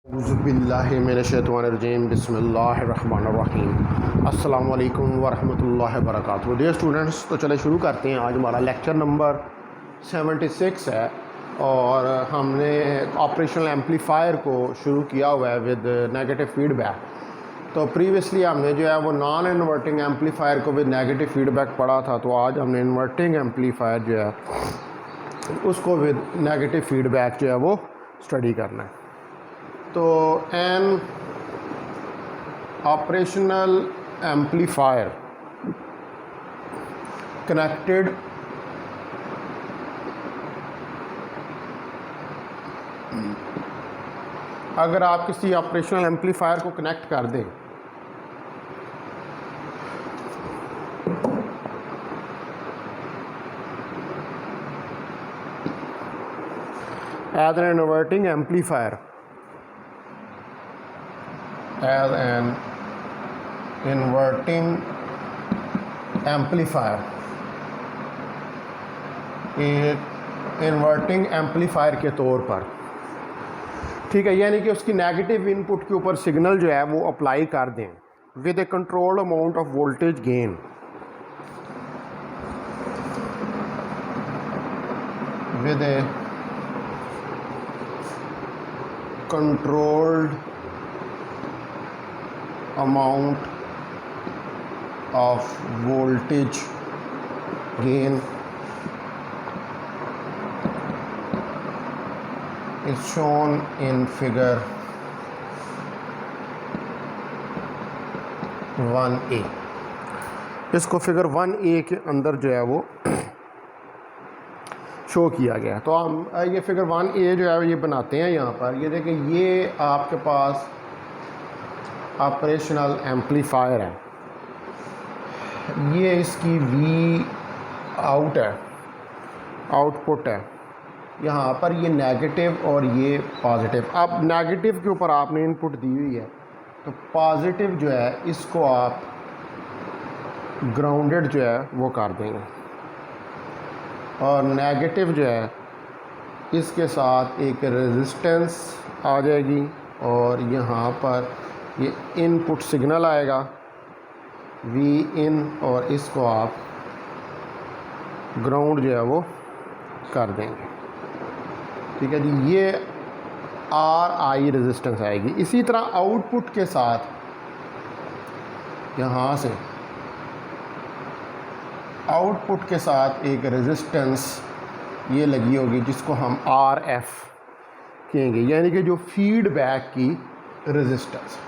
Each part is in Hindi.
औज़ुबिल्लाहिमिनश्शैतानिर्रजीम बिस्मिल्लाहिर्रहमानिर्रहीम अस्सलामु अलैकुम वरहमतुल्लाहि वबरकातुहू। डियर स्टूडेंट्स, तो चले शुरू करते हैं। आज हमारा लेक्चर नंबर 76 है और हमने ऑपरेशनल एम्पलीफायर को शुरू किया हुआ है विद नेगेटिव फीडबैक। तो प्रीवियसली हमने जो है वो नॉन इन्वर्टिंग एम्पलीफायर को विद नेगेटिव फीडबैक पढ़ा था। तो आज हमने इन्वर्टिंग एम्पलीफायर जो है उसको विद नेगेटिव फीडबैक जो है वो स्टडी करना है। तो एन ऑपरेशनल एम्पलीफायर कनेक्टेड अगर आप किसी ऑपरेशनल एम्पलीफायर को कनेक्ट कर दें as an inverting amplifier as an inverting amplifier, एक इन्वर्टिंग एम्पलीफायर के तौर पर, ठीक है, यानी कि उसकी नेगेटिव इनपुट के ऊपर सिग्नल जो है वो अप्लाई कर दें with A controlled amount of voltage gain, with A controlled amount of voltage gain is shown in figure 1A। इसको फिगर 1A के अंदर जो है वो शो किया गया। तो हम ये फिगर 1A जो है ये बनाते हैं। यहाँ पर ये देखें, ये आपके पास ऑपरेशनल एम्पलीफायर है, ये इसकी वी आउट है, आउटपुट है। यहाँ पर ये नेगेटिव और ये पॉजिटिव। अब नेगेटिव के ऊपर आपने इनपुट दी हुई है, तो पॉजिटिव जो है इसको आप ग्राउंडेड जो है वो कर देंगे और नेगेटिव जो है इसके साथ एक रेजिस्टेंस आ जाएगी और यहाँ पर ये इनपुट सिग्नल आएगा वी इन और इसको आप ग्राउंड जो है वो कर देंगे। ठीक है जी, ये आर आई रेजिस्टेंस आएगी। इसी तरह आउटपुट के साथ यहाँ से आउटपुट के साथ एक रेजिस्टेंस ये लगी होगी जिसको हम आर एफ कहेंगे, यानी कि जो फीडबैक की रेजिस्टेंस।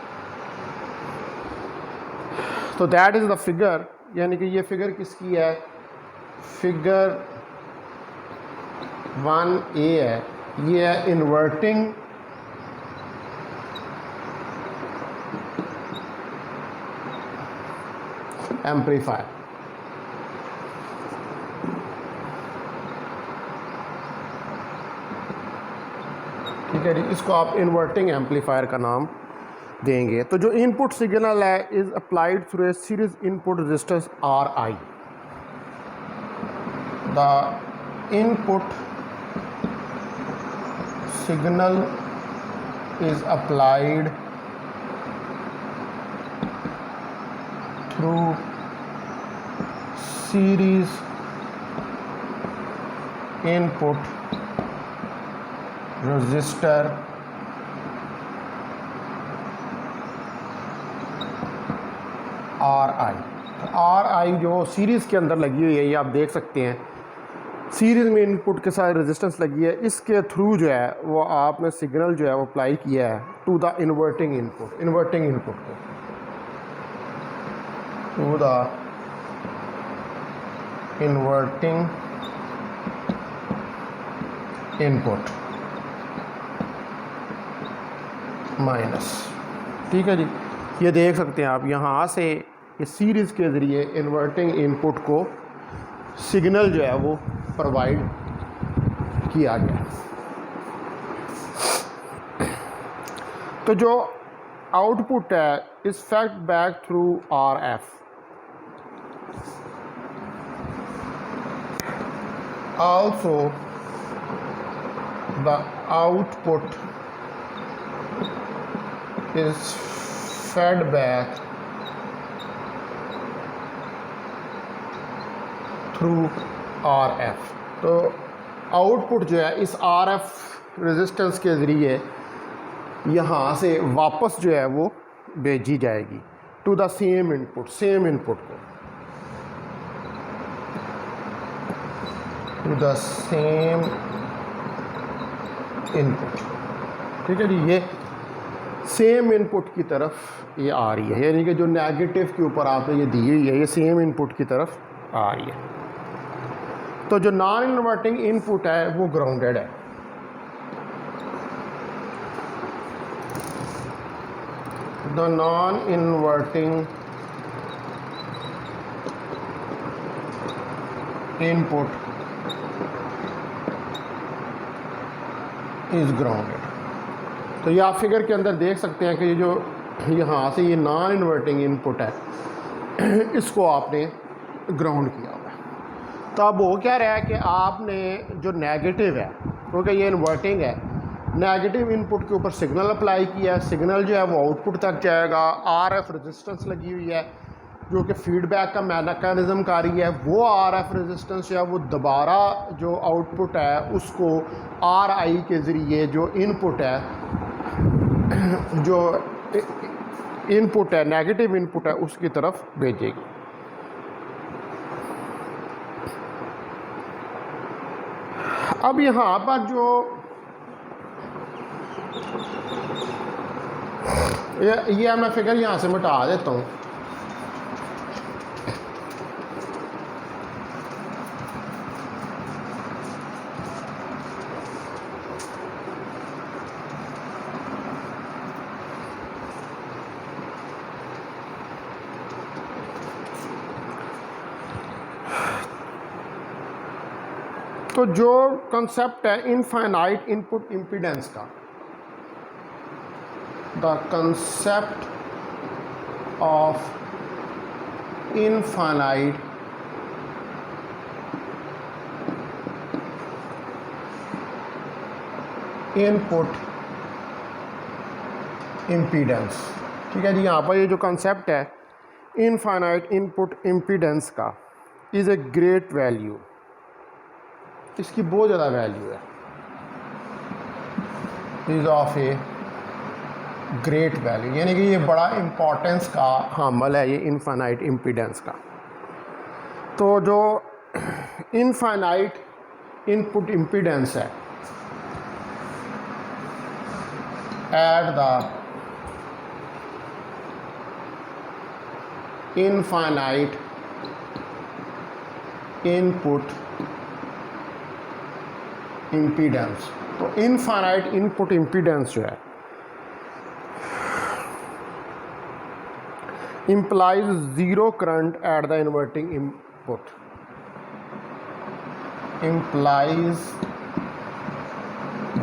तो दैट इज़ द फिगर, यानी कि ये फिगर किसकी है, फिगर 1A है। ये है इन्वर्टिंग एम्पलीफायर। ठीक है जी, इसको आप इन्वर्टिंग एम्पलीफायर का नाम देंगे। तो जो इनपुट सिग्नल है is applied through a series input resistance R I. The input signal is applied through series input register are I. Are I जो सीरीज़ के अंदर लगी हुई है, ये आप देख सकते हैं, सीरीज़ में इनपुट के साथ रेजिस्टेंस लगी है। इसके थ्रू जो है वो आपने सिग्नल जो है वो अप्लाई किया है to the inverting input, inverting input को, to the inverting input minus. ठीक है जी, ये देख सकते हैं आप, यहाँ से इस सीरीज़ के ज़रिए इन्वर्टिंग इनपुट को सिग्नल जो है वो प्रोवाइड किया गया। तो जो आउटपुट है is fed back through R F. Also the output is fed back through RF। तो आउटपुट जो है इस RF रेजिस्टेंस के ज़रिए यहाँ से वापस जो है वो भेजी जाएगी to the same input, same input को, टू द सेम इनपुट। ठीक है जी, ये सेम इनपुट की तरफ ये आ रही है, यानी कि जो नेगेटिव के ऊपर आपने ये दी हुई है ये सेम इनपुट की तरफ आ रही है। तो जो नॉन इन्वर्टिंग इनपुट है वो ग्राउंडेड है। The non inverting input is grounded. तो ये आप फिगर के अंदर देख सकते हैं कि ये जो यहाँ से ये नॉन इन्वर्टिंग इनपुट है इसको आपने ग्राउंड किया हुआ है। तो अब वो क्या रहा है कि आपने जो नेगेटिव है, क्योंकि ये इन्वर्टिंग है, नेगेटिव इनपुट के ऊपर सिग्नल अप्लाई किया है। सिग्नल जो है वो आउटपुट तक जाएगा। RF रेजिस्टेंस लगी हुई है जो कि फीडबैक का मैकेनिज़्म कर रही है। वो RF रेजिस्टेंस जो है वो दोबारा जो आउटपुट है उसको RI के ज़रिए जो इनपुट है, जो इनपुट है, नेगेटिव इनपुट है, उसकी तरफ भेजेगी। अब यहाँ पर जो ये मैं फिगर यहाँ से मिटा देता हूँ। तो जो कंसेप्ट है इनफाइनाइट इनपुट इम्पीडेंस का, the concept of infinite input impedance. ठीक है जी, यहाँ पर ये जो कंसेप्ट है इनफाइनाइट इनपुट इम्पीडेंस का इज़ ए ग्रेट वैल्यू, इसकी बहुत ज़्यादा वैल्यू है, is of a great value, यानी कि ये बड़ा इम्पोर्टेंस का हामल है ये इनफाइनाइट इम्पीडेंस का। तो जो इनफाइनाइट इनपुट इम्पीडेंस है at the infinite input impedance, तो इनफाइनाइट इनपुट इम्पीडेंस जो है implies zero current at the inverting input, implies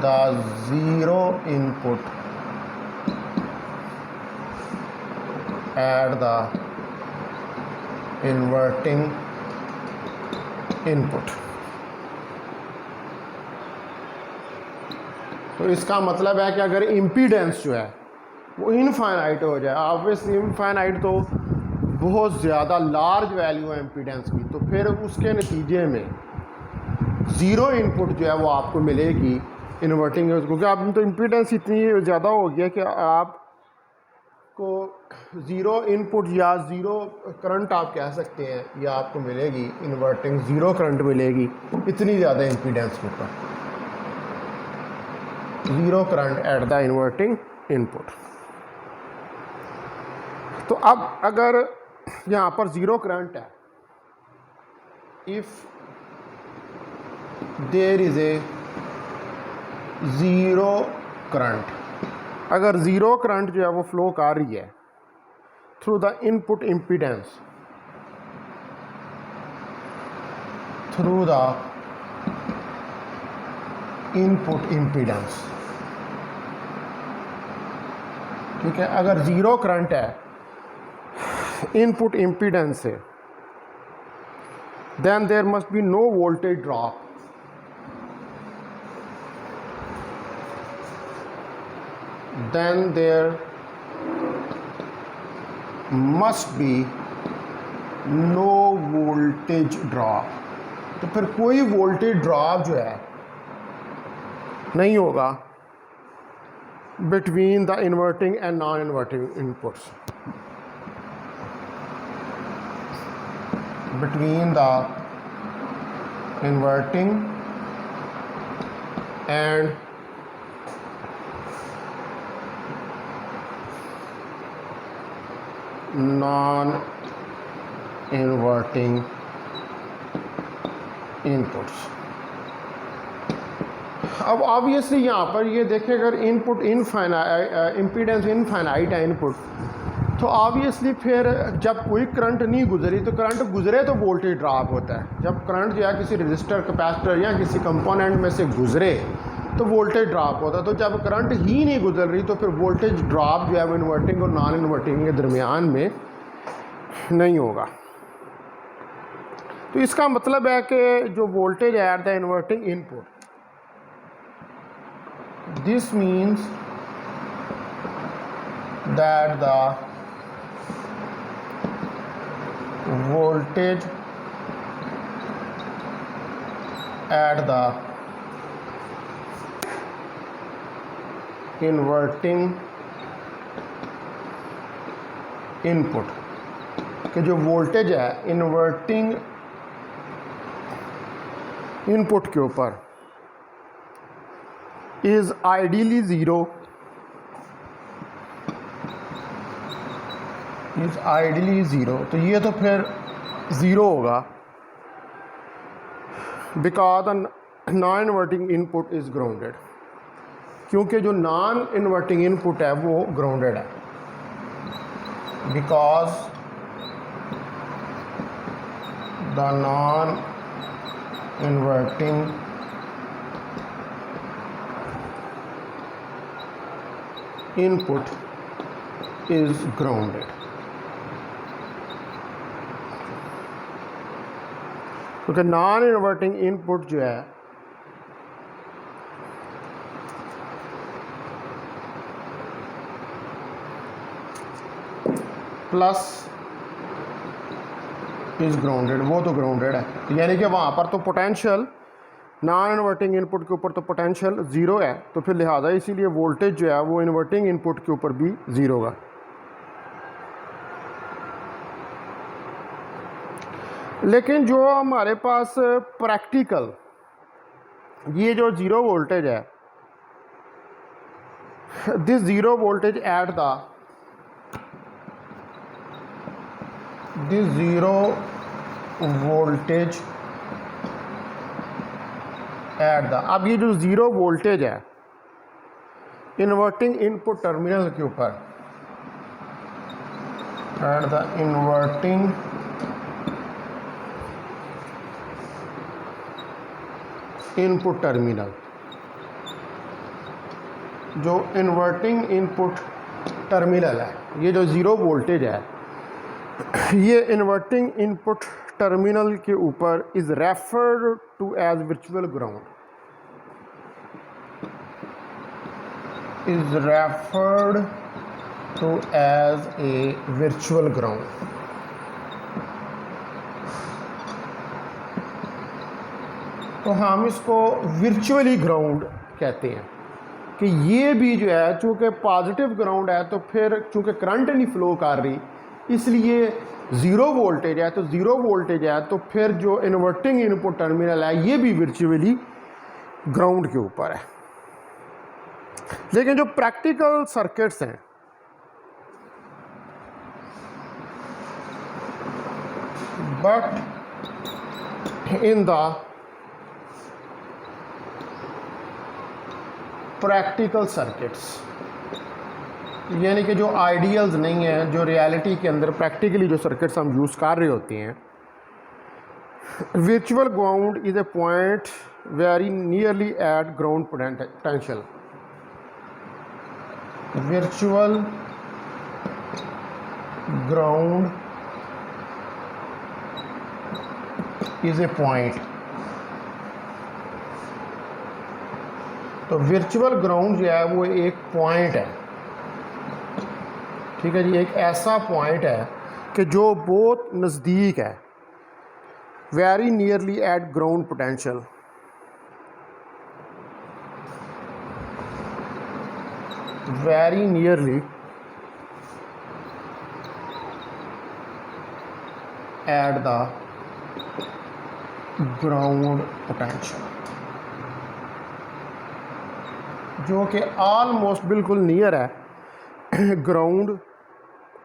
the zero input at the inverting input। तो इसका मतलब है कि अगर इम्पीडेंस जो है वो इनफाइनाइट हो जाए, ऑब्वियसली इनफाइनाइट तो बहुत ज़्यादा लार्ज वैल्यू है इम्पीडेंस की, तो फिर उसके नतीजे में ज़ीरो इनपुट जो है वो आपको मिलेगी इन्वर्टिंग, क्योंकि आप तो इम्पीडेंस इतनी ज़्यादा हो गया कि आपको ज़ीरो इनपुट या ज़ीरो करंट आप कह सकते हैं, या आपको मिलेगी इन्वर्टिंग ज़ीरो करंट मिलेगी इतनी ज़्यादा इम्पीडेंस के ऊपर, zero current at the inverting input. तो अब अगर यहाँ पर ज़ीरो करंट है, if there is a zero current, अगर ज़ीरो करंट जो है वो फ्लो कर रही है through the input impedance, through the input impedance, ठीक है, अगर ज़ीरो करंट है इनपुट इम्पीडेंस से, then there must be no voltage drop, then there must be no voltage drop, तो फिर कोई वोल्टेज ड्रॉप जो है नहीं होगा between the inverting and non inverting inputs, between the inverting and non inverting inputs. अब ऑब्वियसली यहाँ पर ये देखें, अगर इनपुट इम्पीडेंस इनफाइनाइट है इनपुट, तो ऑब्वियसली फिर जब कोई करंट नहीं गुजरी तो करंट गुजरे तो वोल्टेज ड्रॉप होता है। जब करंट जो है किसी रजिस्टर, कैपेसिटर या किसी कंपोनेंट में से गुजरे तो वोल्टेज ड्रॉप होता है। तो जब करंट ही नहीं गुजर रही तो फिर वोल्टेज ड्रॉप जो है वो इन्वर्टिंग और नॉन इन्वर्टिंग के दरमियान में नहीं होगा। तो इसका मतलब है कि जो वोल्टेज है eight the inverting input, this means that the voltage at the inverting input, कि जो वोल्टेज है इन्वर्टिंग इनपुट के ऊपर is ideally zero, is ideally zero. तो ये तो फिर ज़ीरो होगा because the non inverting input is grounded, क्योंकि जो नॉन इन्वर्टिंग इनपुट है वो ग्राउंडेड है। Because the non inverting input is grounded. क्योंकि नॉन इन्वर्टिंग इनपुट जो है प्लस इज ग्राउंडेड, वो तो ग्राउंडेड है, यानी कि वहाँ पर तो पोटेंशियल नॉन इन्वर्टिंग इनपुट के ऊपर तो पोटेंशियल ज़ीरो है, तो फिर लिहाजा इसीलिए वोल्टेज जो है वो इन्वर्टिंग इनपुट के ऊपर भी ज़ीरो होगा। लेकिन जो हमारे पास प्रैक्टिकल ये जो ज़ीरो वोल्टेज है, this zero voltage at the this zero voltage at the, अब ये जो ज़ीरो वोल्टेज है इन्वर्टिंग इनपुट टर्मिनल के ऊपर eight the inverting input terminal, जो इन्वर्टिंग इनपुट टर्मिनल है, ये जो ज़ीरो वोल्टेज है ये इन्वर्टिंग इनपुट टर्मिनल के ऊपर is referred to as virtual ground, is referred to as a virtual ground. तो हम इसको वर्चुअली ग्राउंड कहते हैं कि ये भी जो है चूँकि पॉजिटिव ग्राउंड है, तो फिर चूँकि करंट नहीं फ्लो कर रही इसलिए ज़ीरो वोल्टेज है, तो ज़ीरो वोल्टेज है तो फिर जो इन्वर्टिंग इनपुट टर्मिनल है ये भी वर्चुअली ग्राउंड के ऊपर है। लेकिन जो प्रैक्टिकल सर्किट्स हैं but in the practical circuits, यानी कि जो आइडियल्स नहीं है, जो रियलिटी के अंदर प्रैक्टिकली जो सर्किट्स हम यूज़ कर रहे होते हैं, virtual ground is a point very nearly at ground potential. Virtual ground is a point, तो वर्चुअल ग्राउंड जो है वो एक पॉइंट है, ठीक है जी, एक ऐसा पॉइंट है कि जो बहुत नज़दीक है, very nearly at ground potential, very nearly at the ground potential, जो कि ऑलमोस्ट बिल्कुल नियर है ग्राउंड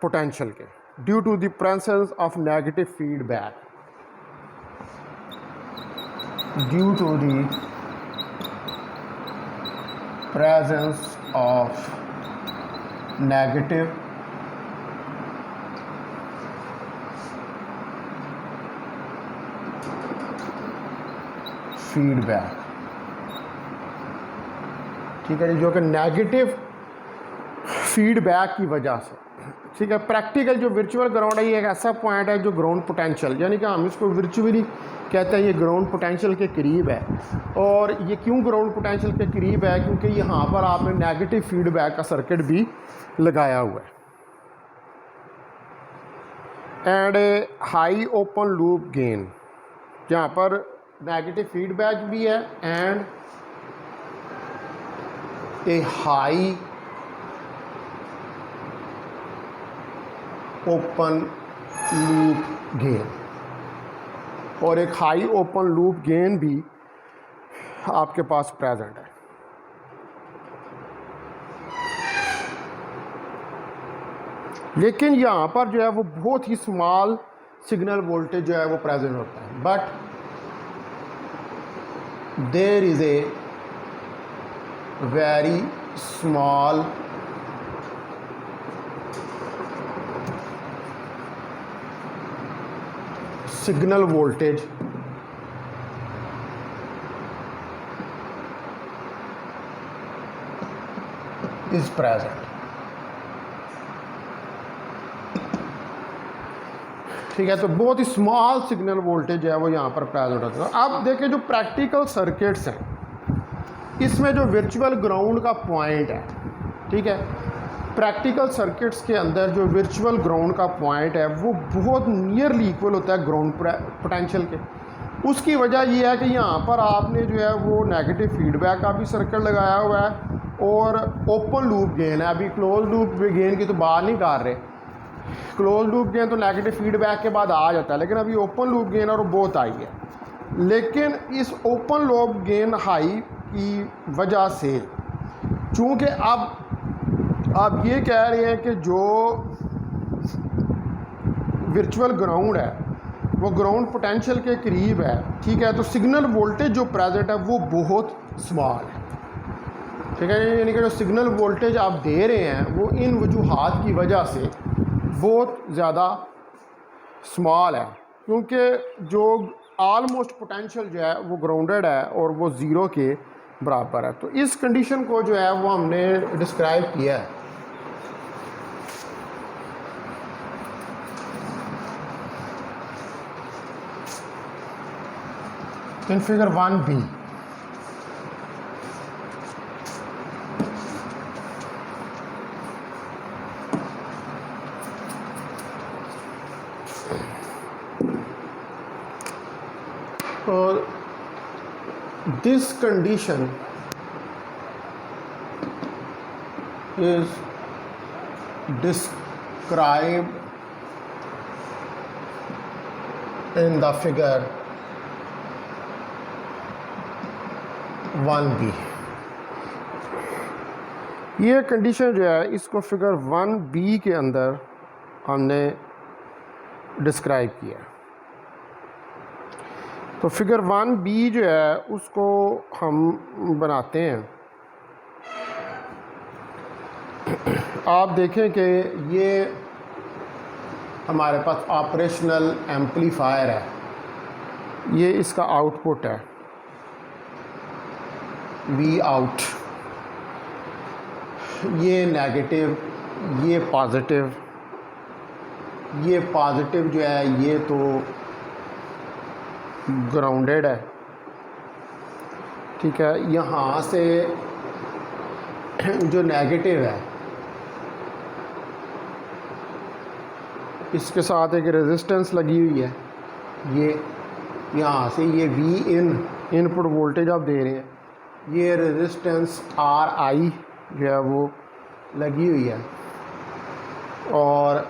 पोटेंशियल के, due to the presence of negative feedback, due to the presence of negative feedback. ठीक है जी, जो कि नेगेटिव फीडबैक की वजह से, ठीक है। प्रैक्टिकल जो वर्चुअल ग्राउंड है, ये एक ऐसा पॉइंट है जो ग्राउंड पोटेंशियल, यानी कि हम इसको वर्चुअली कहते हैं, ये ग्राउंड पोटेंशियल के करीब है। और ये क्यों ग्राउंड पोटेंशियल के करीब है? क्योंकि यहाँ पर आपने नेगेटिव फीडबैक का सर्किट भी लगाया हुआ है, and A high open loop gain, जहाँ पर नेगेटिव फीडबैक भी है and A high open loop gain, और एक हाई ओपन लूप गेन भी आपके पास प्रेजेंट है। लेकिन यहाँ पर जो है वो बहुत ही स्मॉल सिग्नल वोल्टेज जो है वो प्रेजेंट होता है, but there is a very small signal voltage is present. ठीक है, तो बहुत ही स्मॉल सिग्नल वोल्टेज है वो यहाँ पर प्रेजेंट होता है। अब देखिए, जो प्रैक्टिकल सर्किट्स हैं, इसमें जो वर्चुअल ग्राउंड का पॉइंट है, ठीक है, प्रैक्टिकल सर्किट्स के अंदर जो वर्चुअल ग्राउंड का पॉइंट है वो बहुत नियरली इक्वल होता है ग्राउंड पोटेंशियल के। उसकी वजह ये है कि यहाँ पर आपने जो है वो नेगेटिव फीडबैक का भी सर्किट लगाया हुआ है, और ओपन लूप गेन है। अभी क्लोज लूप गेन की तो बात नहीं कर रहे, क्लोज लूप गेन तो नेगेटिव फीडबैक के बाद आ जाता है, लेकिन अभी ओपन लूप गेन और बहुत आई है। लेकिन इस ओपन लूप गेन हाई की वजह से, चूँकि अब आप ये कह रहे हैं कि जो वर्चुअल ग्राउंड है वो ग्राउंड पोटेंशियल के करीब है, ठीक है, तो सिग्नल वोल्टेज जो प्रेजेंट है वो बहुत स्मॉल है। ठीक है, यानी कि जो सिग्नल वोल्टेज आप दे रहे हैं वो इन वजूहात की वजह से बहुत ज़्यादा स्मॉल है, क्योंकि जो ऑलमोस्ट पोटेंशियल जो है वो ग्राउंडेड है और वो ज़ीरो के बराबर है। तो इस कंडीशन को जो है वो हमने डिस्क्राइब किया है। इन फिगर 1b, और this condition is described in the figure 1b। ये कंडीशन जो है इसको फिगर 1b के अंदर हमने डिस्क्राइब किया। तो फिगर 1b जो है उसको हम बनाते हैं। आप देखें कि ये हमारे पास ऑपरेशनल एम्पलीफायर है, ये इसका आउटपुट है वी आउट, ये नेगेटिव, ये पॉजिटिव, ये पॉजिटिव जो है ये तो ग्राउंडेड है। ठीक है, यहाँ से जो नेगेटिव है इसके साथ एक रेजिस्टेंस लगी हुई है, ये यहाँ से ये वी इनपुट वोल्टेज आप दे रहे हैं, ये रेजिस्टेंस आर आई जो है वो लगी हुई है, और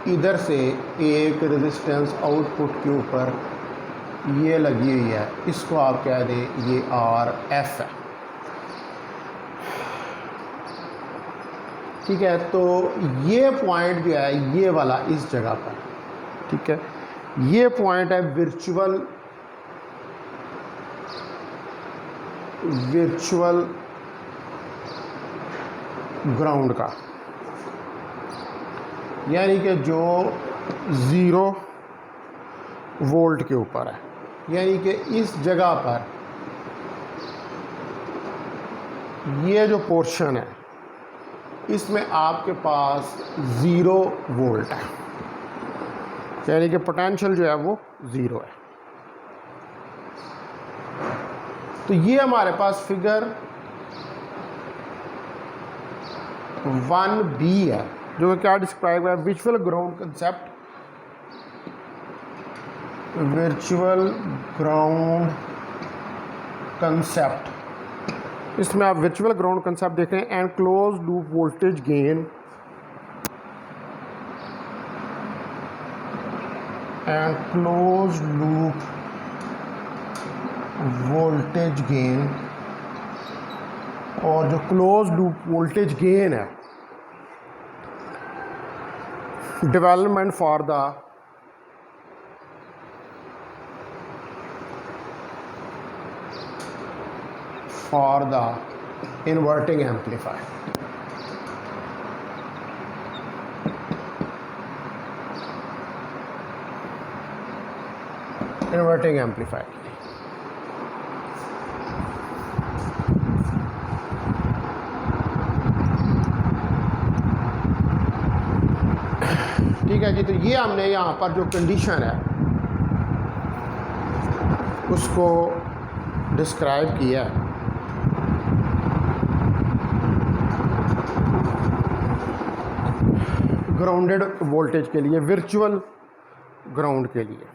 इधर से एक रेजिस्टेंस आउटपुट के ऊपर ये लगी हुई है, इसको आप कह दें ये आर एफ है। ठीक है, तो ये पॉइंट जो है ये वाला इस जगह पर, ठीक है, ये पॉइंट है वर्चुअल ग्राउंड का, यानी कि जो 0 वोल्ट के ऊपर है, यानी कि इस जगह पर ये जो पोर्शन है इसमें आपके पास 0 वोल्ट है, यानी कि पोटेंशियल जो है वो 0 है। तो ये हमारे पास फिगर 1b है, जो क्या डिस्क्राइब है, virtual ground concept, virtual ground concept. इसमें आप वर्चुअल ग्राउंड कंसेप्ट देख रहे हैं, and close loop voltage gain, and close loop voltage gain, और जो क्लोज लूप वोल्टेज गेन है, development for the inverting amplifier. Inverting amplifier ठीक है जी। तो ये हमने यहाँ पर जो कंडीशन है उसको डिस्क्राइब किया है। ग्राउंडेड वोल्टेज के लिए, वर्चुअल ग्राउंड के लिए।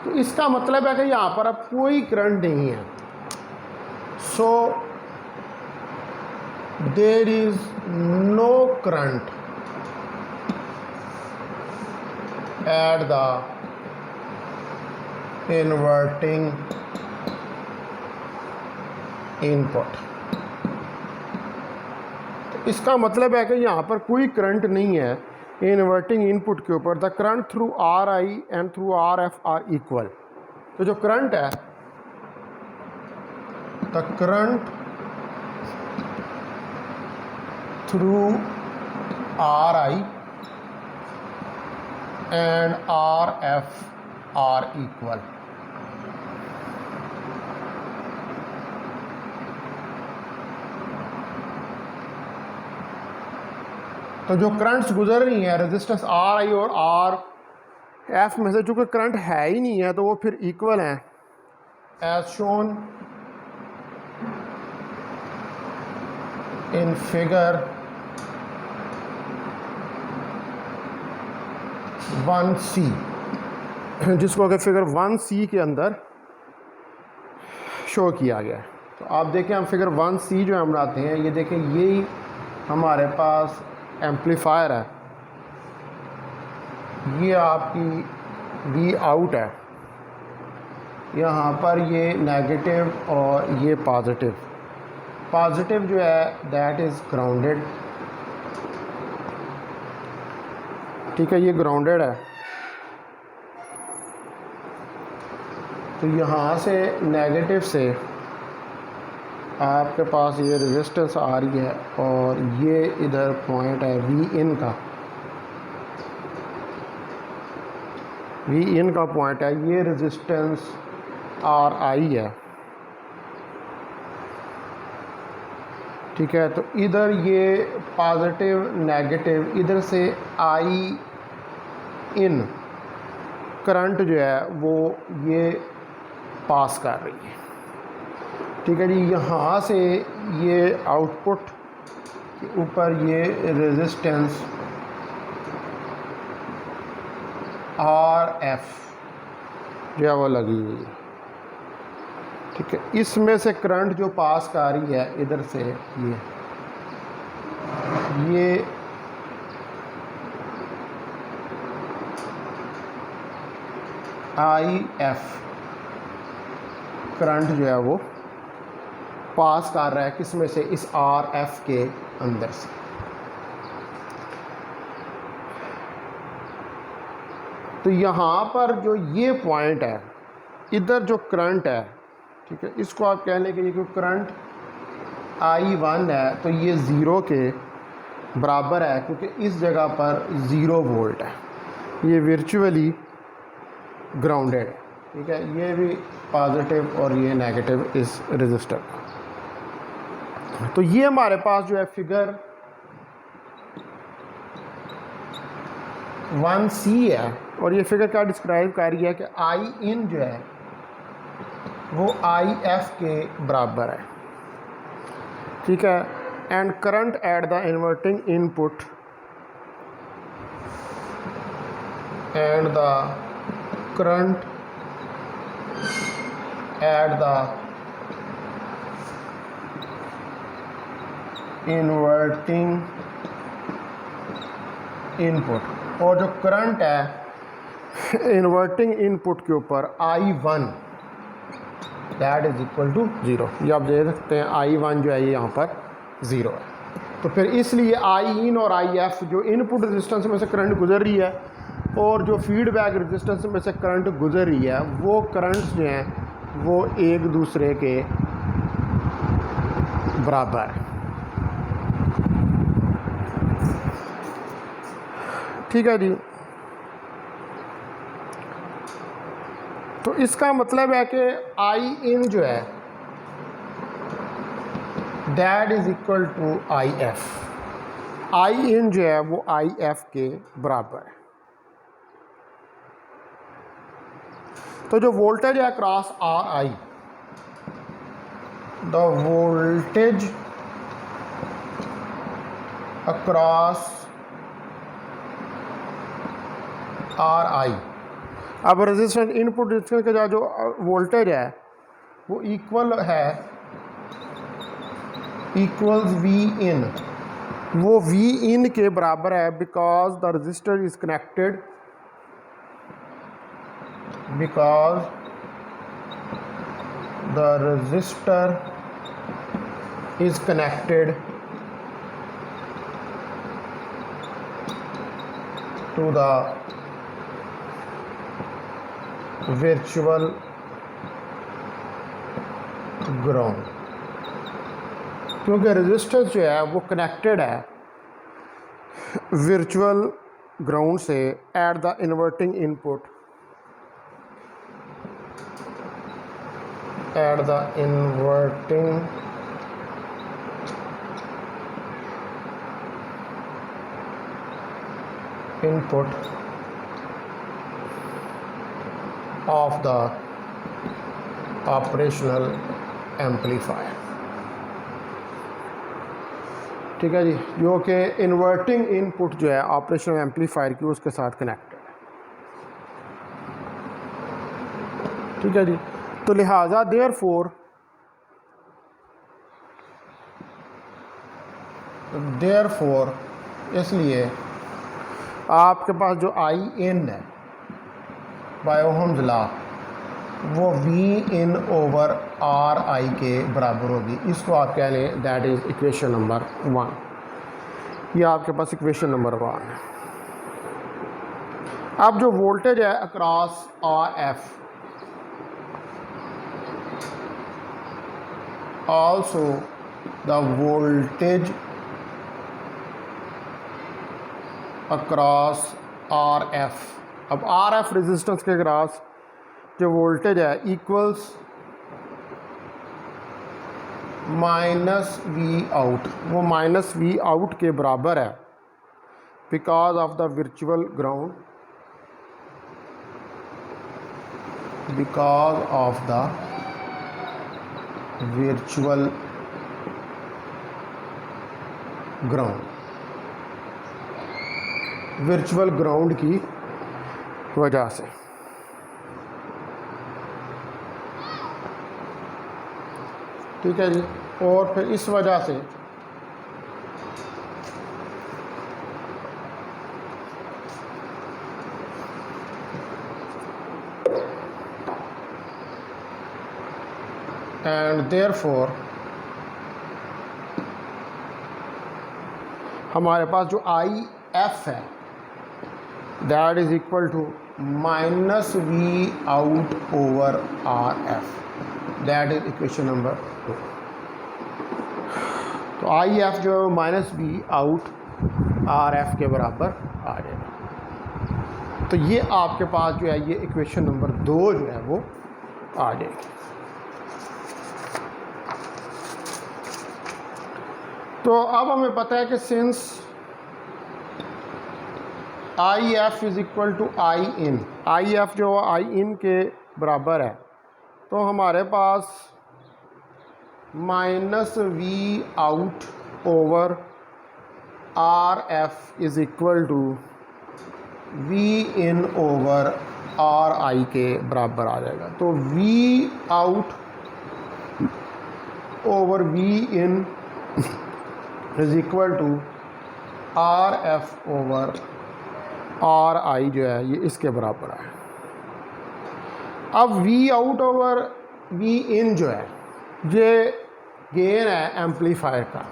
तो इसका मतलब है कि यहाँ पर अब कोई करंट नहीं है, so there is no current at the inverting input. इसका मतलब है कि यहाँ पर कोई करंट नहीं है इन्वर्टिंग इनपुट के ऊपर। The current through are I and through R F R equal. तो जो करंट है, the current through are I and R F R equal. तो जो करंट्स गुजर रही हैं रेजिस्टेंस आर आई और आर एफ में से, चूँकि करंट है ही नहीं है तो वो फिर इक्वल हैं, as shown in figure 1C, जिसको अगर फिगर 1C के अंदर शो किया गया है। तो आप देखें, हम फिगर 1C जो हम बनाते हैं, ये देखें, यही हमारे पास एम्पलीफायर है, ये आपकी वी आउट है, यहाँ पर ये नेगेटिव और ये पॉजिटिव। पॉजिटिव जो है दैट इज़ ग्राउंडेड, ठीक है, ये ग्राउंडेड है। तो यहाँ से नेगेटिव से आपके पास ये रेजिस्टेंस आ रही है और ये इधर पॉइंट है वी इन का, वी इन का पॉइंट है, ये रेजिस्टेंस आर आई है, ठीक है। तो इधर ये पॉजिटिव नेगेटिव, इधर से आई इन करंट जो है वो ये पास कर रही है, ठीक है जी। यहाँ से ये आउटपुट कि ऊपर ये रेजिस्टेंस RF जो है वो लगी हुई है, ठीक है। इसमें से करंट जो पास कर रही है इधर से ये IF करंट जो है वो पास कर रहा है किस में से, इस RF के अंदर से। तो यहाँ पर जो ये पॉइंट है, इधर जो करंट है, ठीक है, इसको आप कह लें कि ये करंट I1 है, तो ये ज़ीरो के बराबर है क्योंकि इस जगह पर 0 वोल्ट है, ये वर्चुअली ग्राउंडेड है, ठीक है। ये भी पॉजिटिव और ये नेगेटिव इस रजिस्टर। तो ये हमारे पास जो है फिगर 1C है, और ये फिगर क्या डिस्क्राइब कर रही है कि I in जो है वो IF के बराबर है, ठीक है। And current at the inverting input and the current at the inverting input, और जो करंट है इन्वर्टिंग इनपुट के ऊपर I1 that is equal to 0। ये आप देख सकते हैं I1 जो है ये यहाँ पर 0 है। तो फिर इसलिए I in और IF जो इनपुट रेजिस्टेंस में से करंट गुजर रही है और जो फीडबैक रेजिस्टेंस में से करंट गुजर रही है, वो करंट्स जो हैं वो एक दूसरे के बराबर है, ठीक है जी। तो इसका मतलब है कि I in जो है that is equal to IF। I in जो है वो IF के बराबर है। तो जो वोल्टेज है cross RI, the voltage across RI, अब रेजिस्टेंस इनपुट रेजिस्टेंस का जो वोल्टेज है वो इक्वल है, इक्वल्स V in, वो V in के बराबर है because the resistor is connected, because the resistor is connected to the virtual ground, क्योंकि रेजिस्टेंस जो है वो कनेक्टेड है वर्चुअल ग्राउंड से at the inverting input, at the inverting input of the operational amplifier, ठीक है जी, जो कि इन्वर्टिंग इनपुट जो है ऑपरेशनल एम्पलीफायर की उसके साथ कनेक्टेड है, ठीक है जी। तो लिहाजा देयरफॉर इसलिए आपके पास जो I in है बाय ओहम्स लॉ वो V in ओवर RI के बराबर होगी। इसको आप कह लें दैट इज़ इक्वेशन नंबर 1। ये आपके पास इक्वेशन नंबर 1 है। अब जो वोल्टेज है across RF, also the voltage across RF, अब RF रेजिस्टेंस के अक्रॉस जो वोल्टेज है इक्वल्स -V आउट, वो -V आउट के बराबर है because of the virtual ground, because of the virtual ground, virtual ground की वजह से। ठीक है जी। और फिर इस वजह से एंड देयरफॉर हमारे पास जो आई एफ है that is equal to minus V out over R F, that is equation number 2। तो आई एफ जो है minus V out R F के बराबर आ जाएगा। तो ये आपके पास जो है ये इक्वेशन नंबर 2 जो है वो आ जाएगी। तो अब हमें पता है कि since I F is equal to I in, I F जो आई इन के बराबर है, तो हमारे पास minus V out over R F is equal to V in over R I के बराबर आ जाएगा। तो V out over V in is equal to R F over R I जो है ये इसके बराबर है। अब V out over V in जो है ये गेन है एम्पलीफायर का।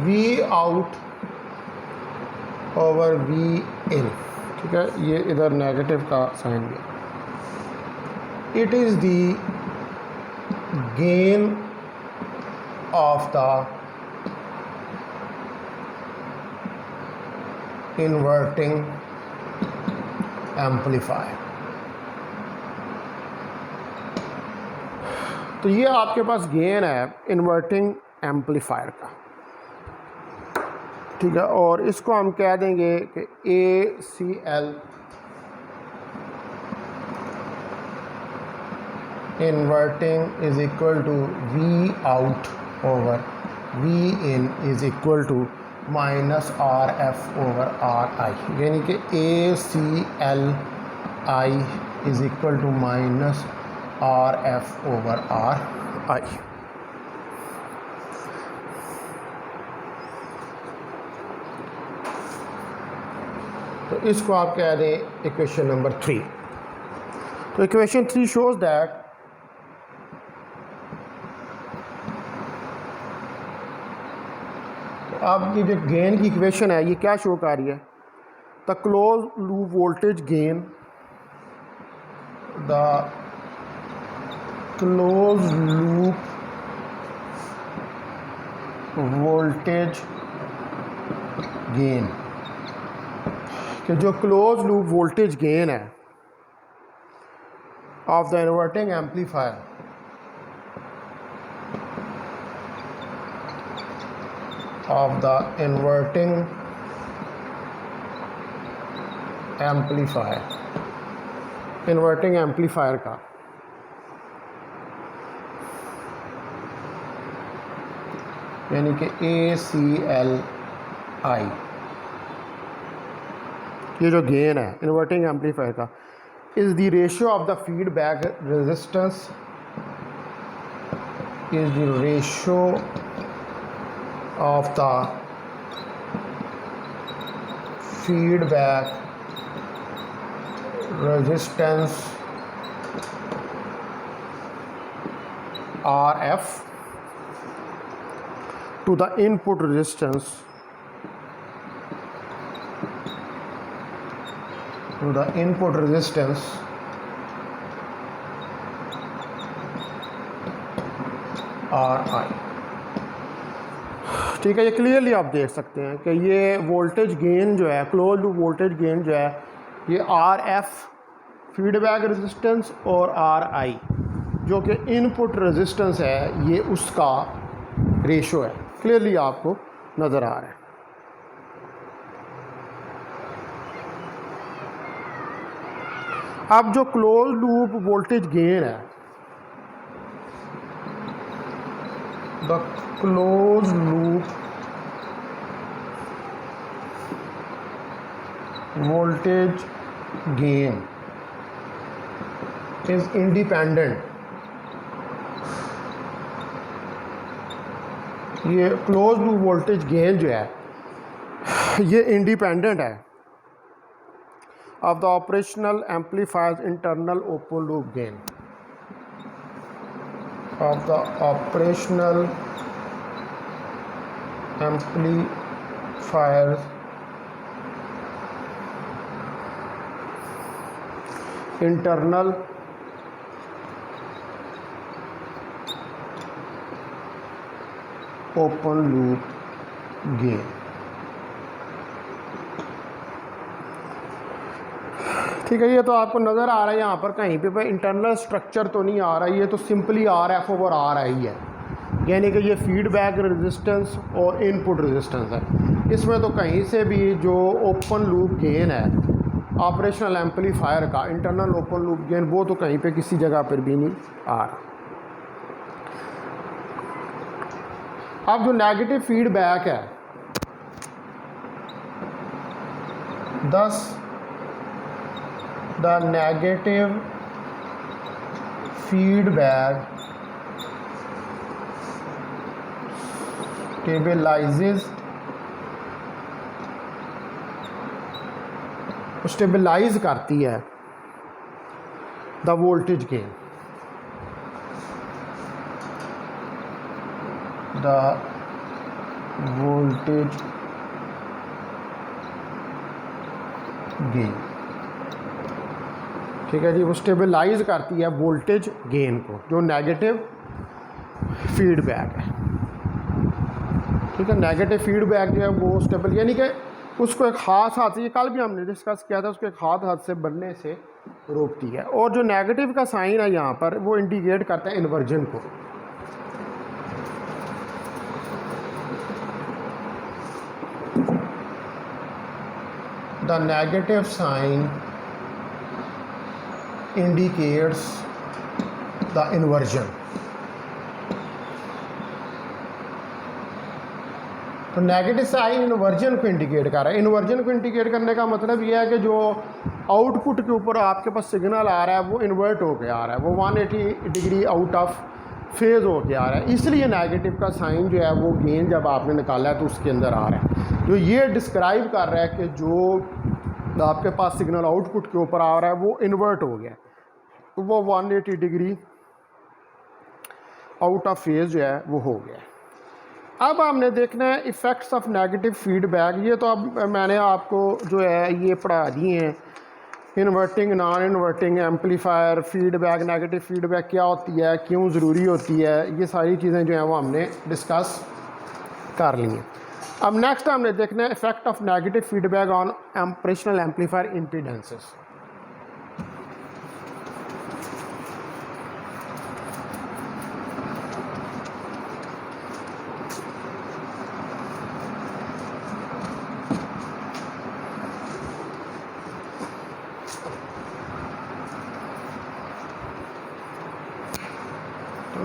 V out over V in, ठीक है, ये इधर नेगेटिव का साइन भी। It is the gain of the inverting amplifier. तो ये आपके पास गेन है इन्वर्टिंग एम्पलीफायर का, ठीक है। और इसको हम कह देंगे कि A C L inverting is equal to V out over V in is equal to minus R F over R I, यानी कि A C L I is equal to minus R F over R I. तो इसको आप कह दें इक्वेशन नंबर 3। तो इक्वेशन 3 शोज दैट अब ये जो गेन की इक्वेशन है ये क्या शो कर रही है? The close loop voltage gain, the close loop voltage gain, कि जो क्लोज लूप वोल्टेज गेन है of the inverting amplifier of the inverting amplifier, inverting amplifier का यानी कि ACLI, ये जो गेन है इन्वर्टिंग एम्पलीफायर का, is the ratio of the feedback resistance, is the ratio of the feedback resistance RF to the input resistance RI। ठीक है, ये क्लियरली आप देख सकते हैं कि ये वोल्टेज गेन जो है, क्लोज लूप वोल्टेज गेन जो है, ये RF फीडबैक रेजिस्टेंस और RI जो कि इनपुट रेजिस्टेंस है ये उसका रेशो है। क्लियरली आपको नज़र आ रहा है। अब जो क्लोज लूप वोल्टेज गेन है, the close loop voltage gain is independent. ये क्लोज लूप वोल्टेज गेन जो है ये इंडिपेंडेंट है of the operational amplifiers internal open loop gain, of the operational amplifiers internal open loop gain. ठीक है, ये तो आपको नज़र आ रहा है यहाँ पर कहीं पे इंटरनल स्ट्रक्चर तो नहीं आ रहा है, ये तो simply are F over R आई है, यानी कि ये फीडबैक रेजिस्टेंस और इनपुट रेजिस्टेंस है। इसमें तो कहीं से भी जो ओपन लूप गेन है ऑपरेशनल एम्पलीफायर का, इंटरनल ओपन लूप गेन, वो तो कहीं पे किसी जगह पर भी नहीं आ रहा। अब जो नेगेटिव फीडबैक है, दस द नेगेटिव फीडबैक स्टेबलाइज करती है the voltage gain, the voltage gain. ठीक है जी, वो स्टेबलाइज करती है वोल्टेज गेन को, जो नेगेटिव फीडबैक है। ठीक है, नेगेटिव फीडबैक जो है वो स्टेबल, यानी कि उसको एक ख़ास हाथ से, ये कल भी हमने डिस्कस किया था, उसको एक हाथ से बढ़ने से रोकती है। और जो नेगेटिव का साइन है यहाँ पर, वो इंडिकेट करता है इन्वर्जन को। The negative sign indicates the inversion। तो नेगेटिव साइन इन्वर्जन को इंडिकेट कर रहा है। इन्वर्जन को इंडिकेट करने का मतलब यह है कि जो आउटपुट के ऊपर आपके पास सिग्नल आ रहा है वो इन्वर्ट होके आ रहा है, वो 180 डिग्री आउट ऑफ फेज़ होके आ रहा है, इसलिए नेगेटिव का साइन जो है वो गेन जब आपने निकाला है तो उसके अंदर आ रहा है। जो ये डिस्क्राइब कर रहा है कि जो आपके पास सिग्नल आउटपुट के ऊपर आ रहा है वो इन्वर्ट हो गया, तो वो 180 डिग्री आउट ऑफ फेज़ जो है वो हो गया। अब हमने देखना है इफ़ेक्ट्स ऑफ नेगेटिव फीडबैक। ये तो अब मैंने आपको जो है ये पढ़ा दिए हैं, inverting non inverting amplifier, feedback, negative feedback क्या होती है, क्यों ज़रूरी होती है, ये सारी चीज़ें जो हैं वो हमने डिस्कस कर ली हैं। अब नेक्स्ट हमने देखना है effect of negative feedback on operational amplifier impedances.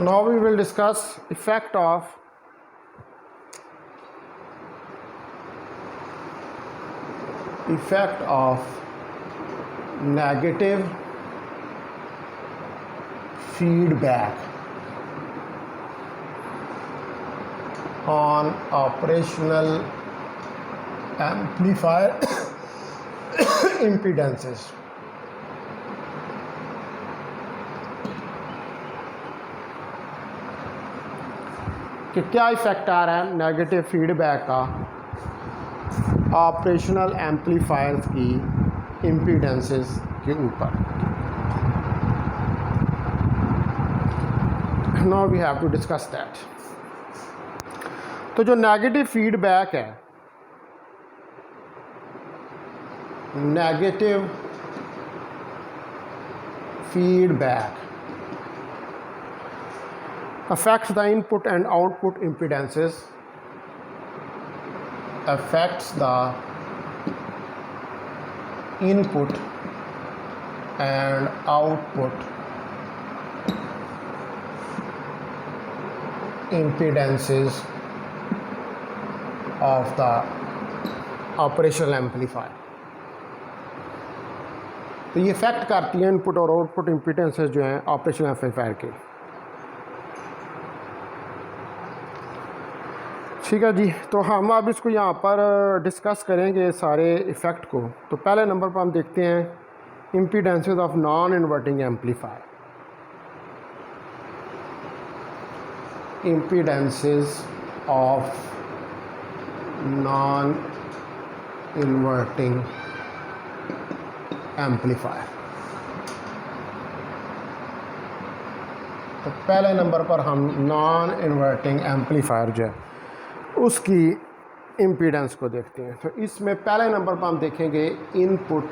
Now we will discuss effect of negative feedback on operational amplifier impedances। कि क्या इफ़ेक्ट आ रहा है नेगेटिव फीडबैक का ऑपरेशनल एम्पलीफायर्स की इम्पीडेंसेस के ऊपर। Now we have to discuss that. तो जो नेगेटिव फीडबैक है, negative feedback affects the input and output impedances, affects the input and output impedances of the operational amplifier. तो ये इफेक्ट करती हैं इनपुट और आउटपुट इम्पीडेंसेस जो हैं ऑपरेशनल एम्पलीफायर के। ठीक है जी, तो हम अब इसको यहाँ पर डिस्कस करेंगे सारे इफ़ेक्ट को। तो पहले नंबर पर हम देखते हैं impedances of non inverting amplifier. Impedances of non inverting amplifier. तो पहले नंबर पर हम नॉन इन्वर्टिंग एम्पलीफायर जो है उसकी इम्पीडेंस को देखते हैं। तो इसमें पहले नंबर पर हम देखेंगे इनपुट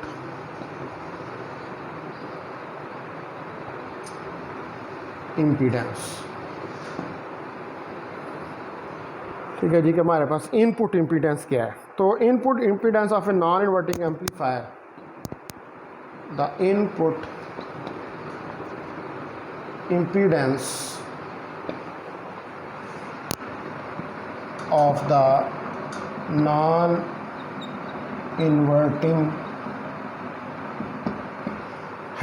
इम्पीडेंस। ठीक है जी, कि हमारे पास इनपुट इम्पीडेंस क्या है। तो input impedance of A non inverting amplifier, the input impedance of the non-inverting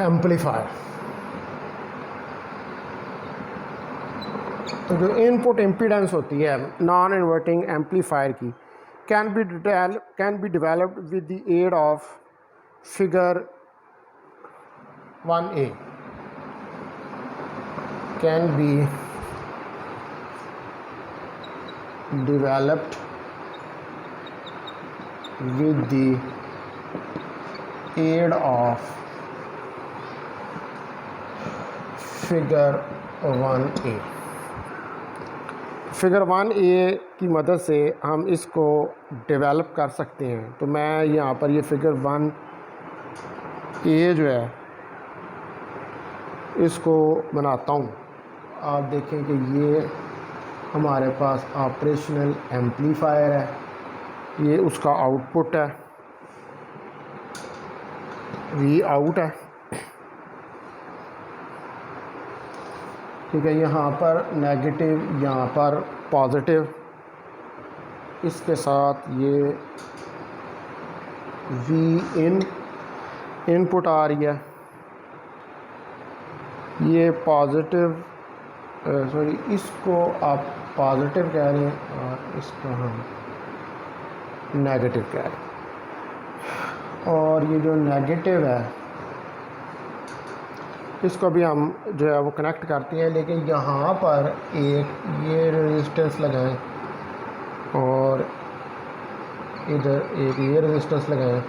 amplifier। तो जो इनपुट इम्पीडेंस होती है नॉन इन्वर्टिंग एम्पलीफायर की can be developed with the aid of figure 1A। Can be developed with the aid of figure 1A। Figure 1A की मदद से हम इसको डेवलप कर सकते हैं। तो मैं यहाँ पर ये फिगर 1A जो है इसको बनाता हूँ। आप देखें कि ये हमारे पास ऑपरेशनल एम्पलीफायर है, ये उसका आउटपुट है, वी आउट है। ठीक है, यहाँ पर नेगेटिव, यहाँ पर पॉजिटिव, इसके साथ ये वी इन इनपुट आ रही है, ये पॉजिटिव सॉरी इसको आप पॉजिटिव कह रहे हैं और इसको हम नेगेटिव कह रहे हैं। और ये जो नेगेटिव है इसको भी हम जो है वो कनेक्ट करते हैं, लेकिन यहाँ पर एक ये रेजिस्टेंस लगाएं और इधर एक ये रेजिस्टेंस लगाएं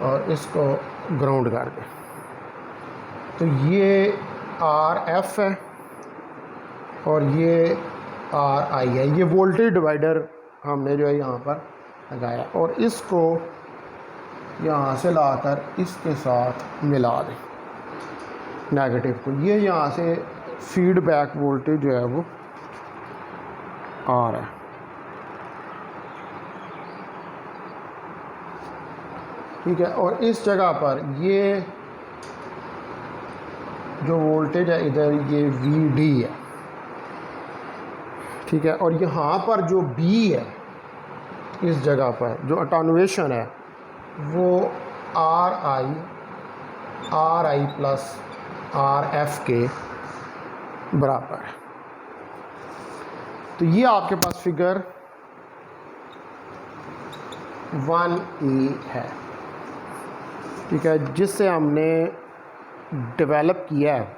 और इसको ग्राउंड कर दें। तो ये RF है और ये RI है। ये वोल्टेज डिवाइडर हमने जो है यहाँ पर लगाया और इसको यहाँ से लाकर इसके साथ मिला दें नेगेटिव को। ये यहाँ से फीडबैक वोल्टेज जो है वो आ रहा है। ठीक है, और इस जगह पर ये जो वोल्टेज है इधर ये VD है। ठीक है, और यहाँ पर जो B है इस जगह पर जो अटेन्युएशन है वो RI प्लस RF के बराबर है। तो ये आपके पास फिगर 1E है। ठीक है, जिससे हमने डेवलप किया है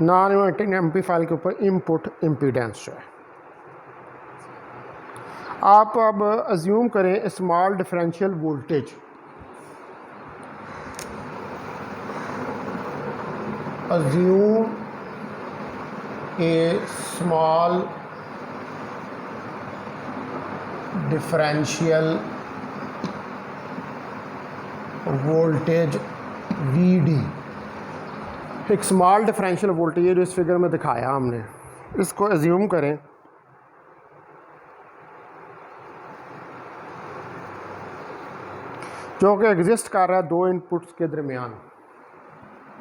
नॉन इन्वर्टिंग एम्पलीफायर के ऊपर इनपुट इम्पीडेंस जो है। आप अब अज्यूम करें स्मॉल डिफरेंशियल वोल्टेज, अज्यूम ए स्मॉल डिफरेंशियल वोल्टेज VD। एक स्मॉल डिफरेंशियल वोल्टेज है जो इस फिगर में दिखाया हमने, इसको अज्यूम करें जो कि एग्जिस्ट कर रहा है दो इनपुट्स के दरमियान,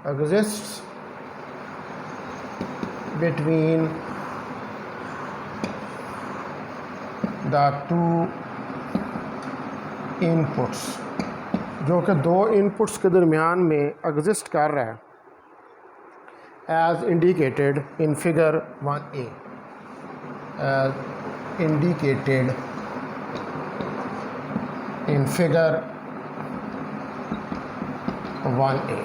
exist between the two inputs, जो कि दो इनपुट्स के दरमियान में एग्जिस्ट कर रहा है, as indicated in figure 1A, as indicated in figure 1A।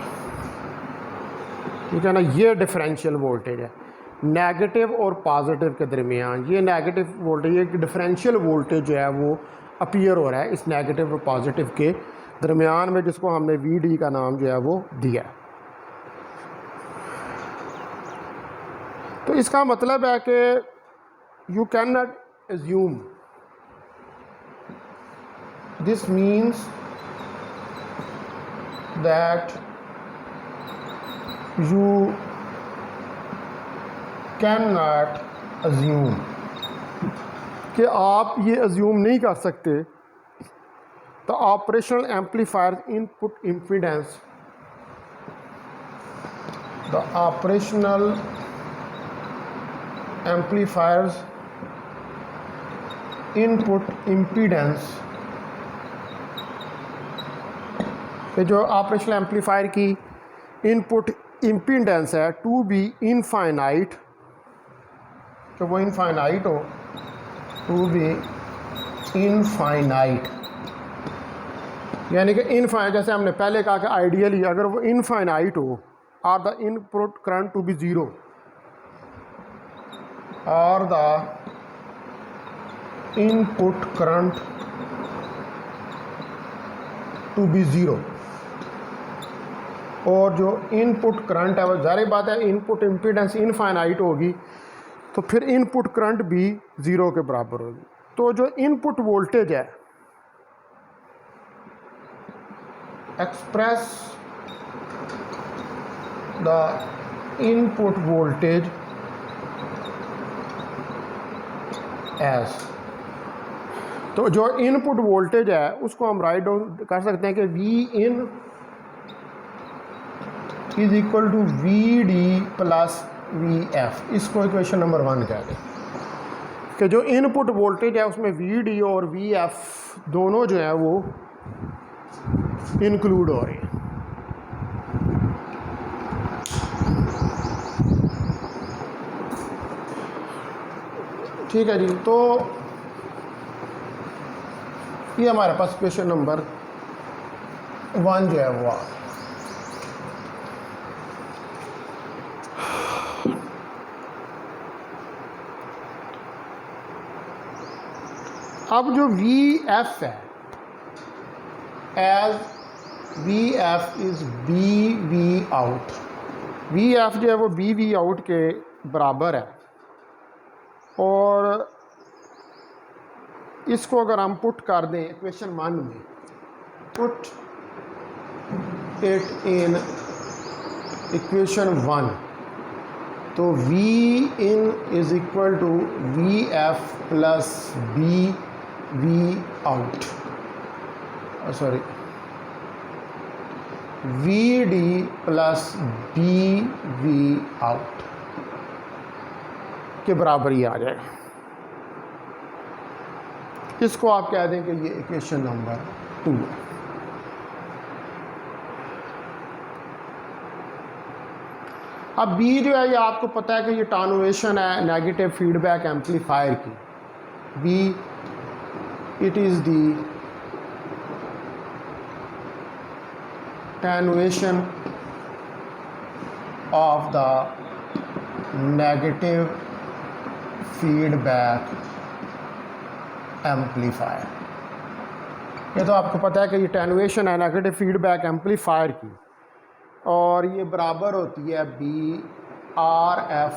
ठीक है ना, ये डिफरेंशियल वोल्टेज है नेगेटिव और पॉजिटिव के दरमियान। ये नेगेटिव वोल्टेज, एक डिफरेंशियल वोल्टेज जो है वो अपीयर हो रहा है इस नेगेटिव और पॉजिटिव के दरमियान में, जिसको हमने VD का नाम जो है वो दिया। तो इसका मतलब है कि you can not assume, this means that you cannot assume, कि आप ये assume नहीं कर सकते the operational amplifier input impedance, the operational amplifiers input impedance, कि जो ऑपरेशनल एम्पलीफायर की इनपुट इम्पीडेंस है टू बी इनफाइनाइट, तो वो इनफाइनाइट हो, टू बी इनफाइनाइट, यानी कि इनफाइनाइट, जैसे हमने पहले कहा कि आइडियली अगर वो इनफाइनाइट हो, are the input current to be zero, are the input current to be zero, और जो इनपुट करंट है वो जाहिर बात है इनपुट इम्पीडेंस इनफाइनाइट होगी, तो फिर इनपुट करंट भी ज़ीरो के बराबर होगी। तो जो इनपुट वोल्टेज है express the input voltage as, तो जो इनपुट वोल्टेज है उसको हम राइट डाउन कर सकते हैं कि V in is equal to VD plus VF, इसको इक्वेशन नंबर 1 कह दें कि जो इनपुट वोल्टेज है उसमें VD और VF दोनों जो है वो इंक्लूड हो रहे हैं। ठीक है जी, तो ये हमारे पास क्वेश्चन नंबर 1 जो है वो आ। अब जो VF है, as VF is BV out, VF जो है वो BV आउट के बराबर है, और इसको अगर हम पुट कर दें इक्वेशन 1 में, पुट इट इन इक्वेशन 1, तो V in is equal to VF plus BV out, sorry VD plus BV out के बराबर ही आ जाएगा। इसको आप कह दें कि ये इक्वेशन नंबर 2 है। अब B जो है ये आपको पता है कि ये टर्मिनेशन है नेगेटिव फीडबैक एम्पलीफायर की। B it is the attenuation of the negative feedback amplifier। ये तो आपको पता है कि ये attenuation है नेगेटिव फीडबैक एम्पलीफायर की, और ये बराबर होती है B RF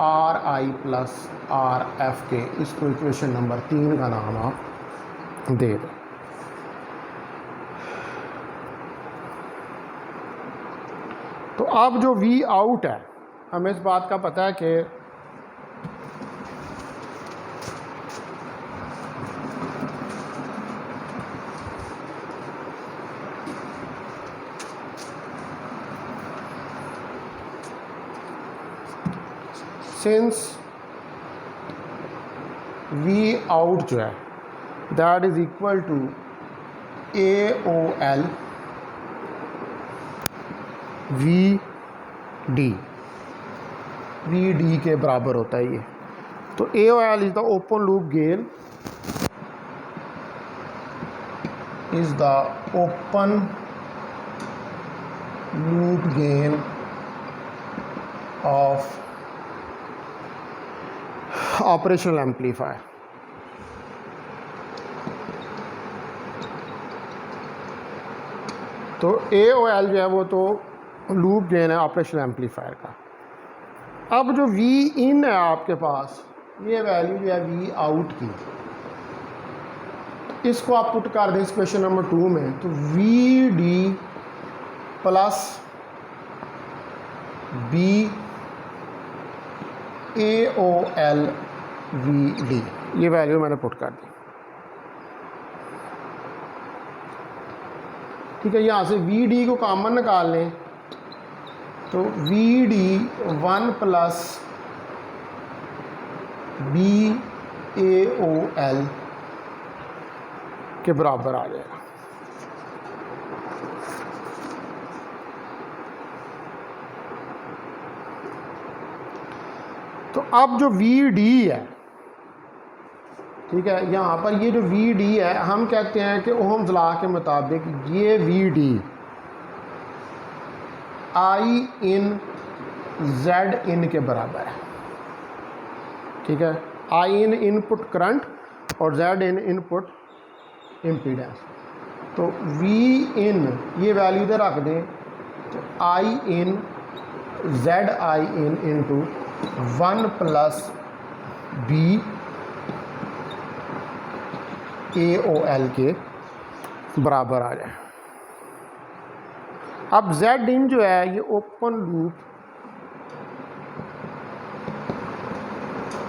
RI plus RF के। इसको इक्वेशन नंबर 3 का नाम आप दे दो। तो अब जो V आउट है, हमें इस बात का पता है कि सिंस वी आउट जो है that is equal to AOL VD के बराबर होता है ये। तो AOL is the open loop gain, is the open loop gain of operational amplifier। तो AOL जो है वो तो लूप गेन है ऑपरेशनल एम्पलीफायर का। अब जो V इन है आपके पास, ये वैल्यू जो है V आउट की, इसको आप पुट कर दें इस क्वेश्चन नंबर 2 में, तो VD plus B AOL VD, ये वैल्यू मैंने पुट कर दी। ठीक है, यहाँ से VD को कॉमन निकाल लें, तो VD 1 प्लस B AOL के बराबर आ जाएगा। तो अब जो VD है, ठीक है, यहाँ पर ये जो VD है, हम कहते हैं कि ओहम्स लॉ के मुताबिक ये VD I in Z in के बराबर है। ठीक है, I इन इनपुट करंट और Z इन इनपुट इम्पीडेंस। तो V इन ये वैल्यू इधर रख दें, तो I in ZI in into 1 plus B AOL के बराबर आ जाए। अब Z इन जो है ये open loop,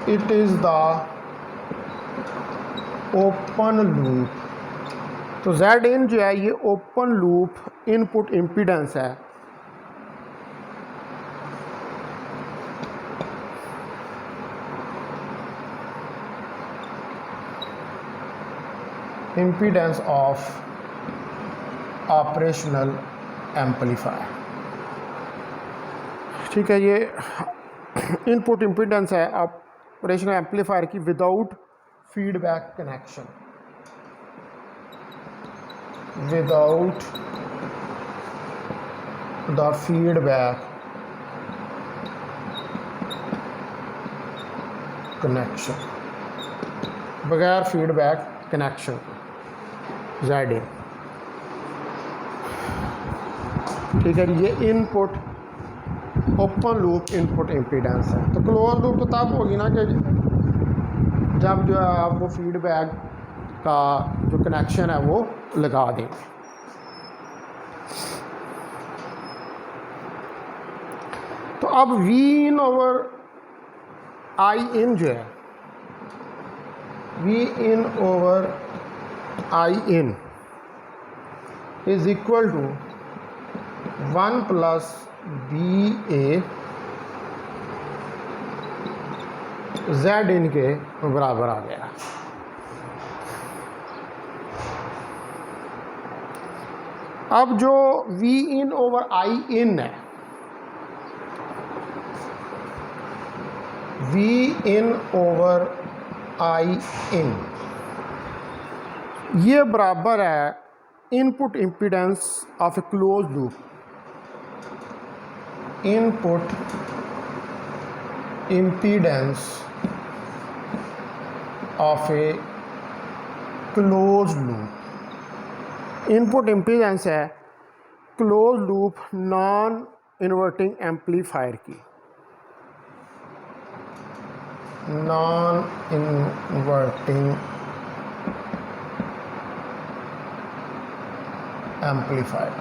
it is the open loop. तो Z इन जो है ये ओपन लूप इनपुट इम्पीडेंस है, इम्पीडेंस ऑफ ऑपरेशनल एम्पलीफायर। ठीक है, ये इनपुट इम्पीडेंस है ऑपरेशनल एम्पलीफायर की without feedback connection, without the feedback connection, बगैर फीडबैक कनेक्शन Z इन। ठीक है, ये input open loop input impedance है। तो क्लोज लूप तो तब होगी ना कि जब जो है आप वो फीडबैक का जो कनेक्शन है वो लगा देंगे। तो अब V in over I in जो है, V in over I in is equal to 1 plus BA Z in के बराबर आ गया। अब जो V in over I in है, V in over I in ये बराबर है input impedance of a close loop, input impedance of a close loop. Input impedance है close loop non inverting amplifier की, नॉन इन्वर्टिंग एम्पलीफायर,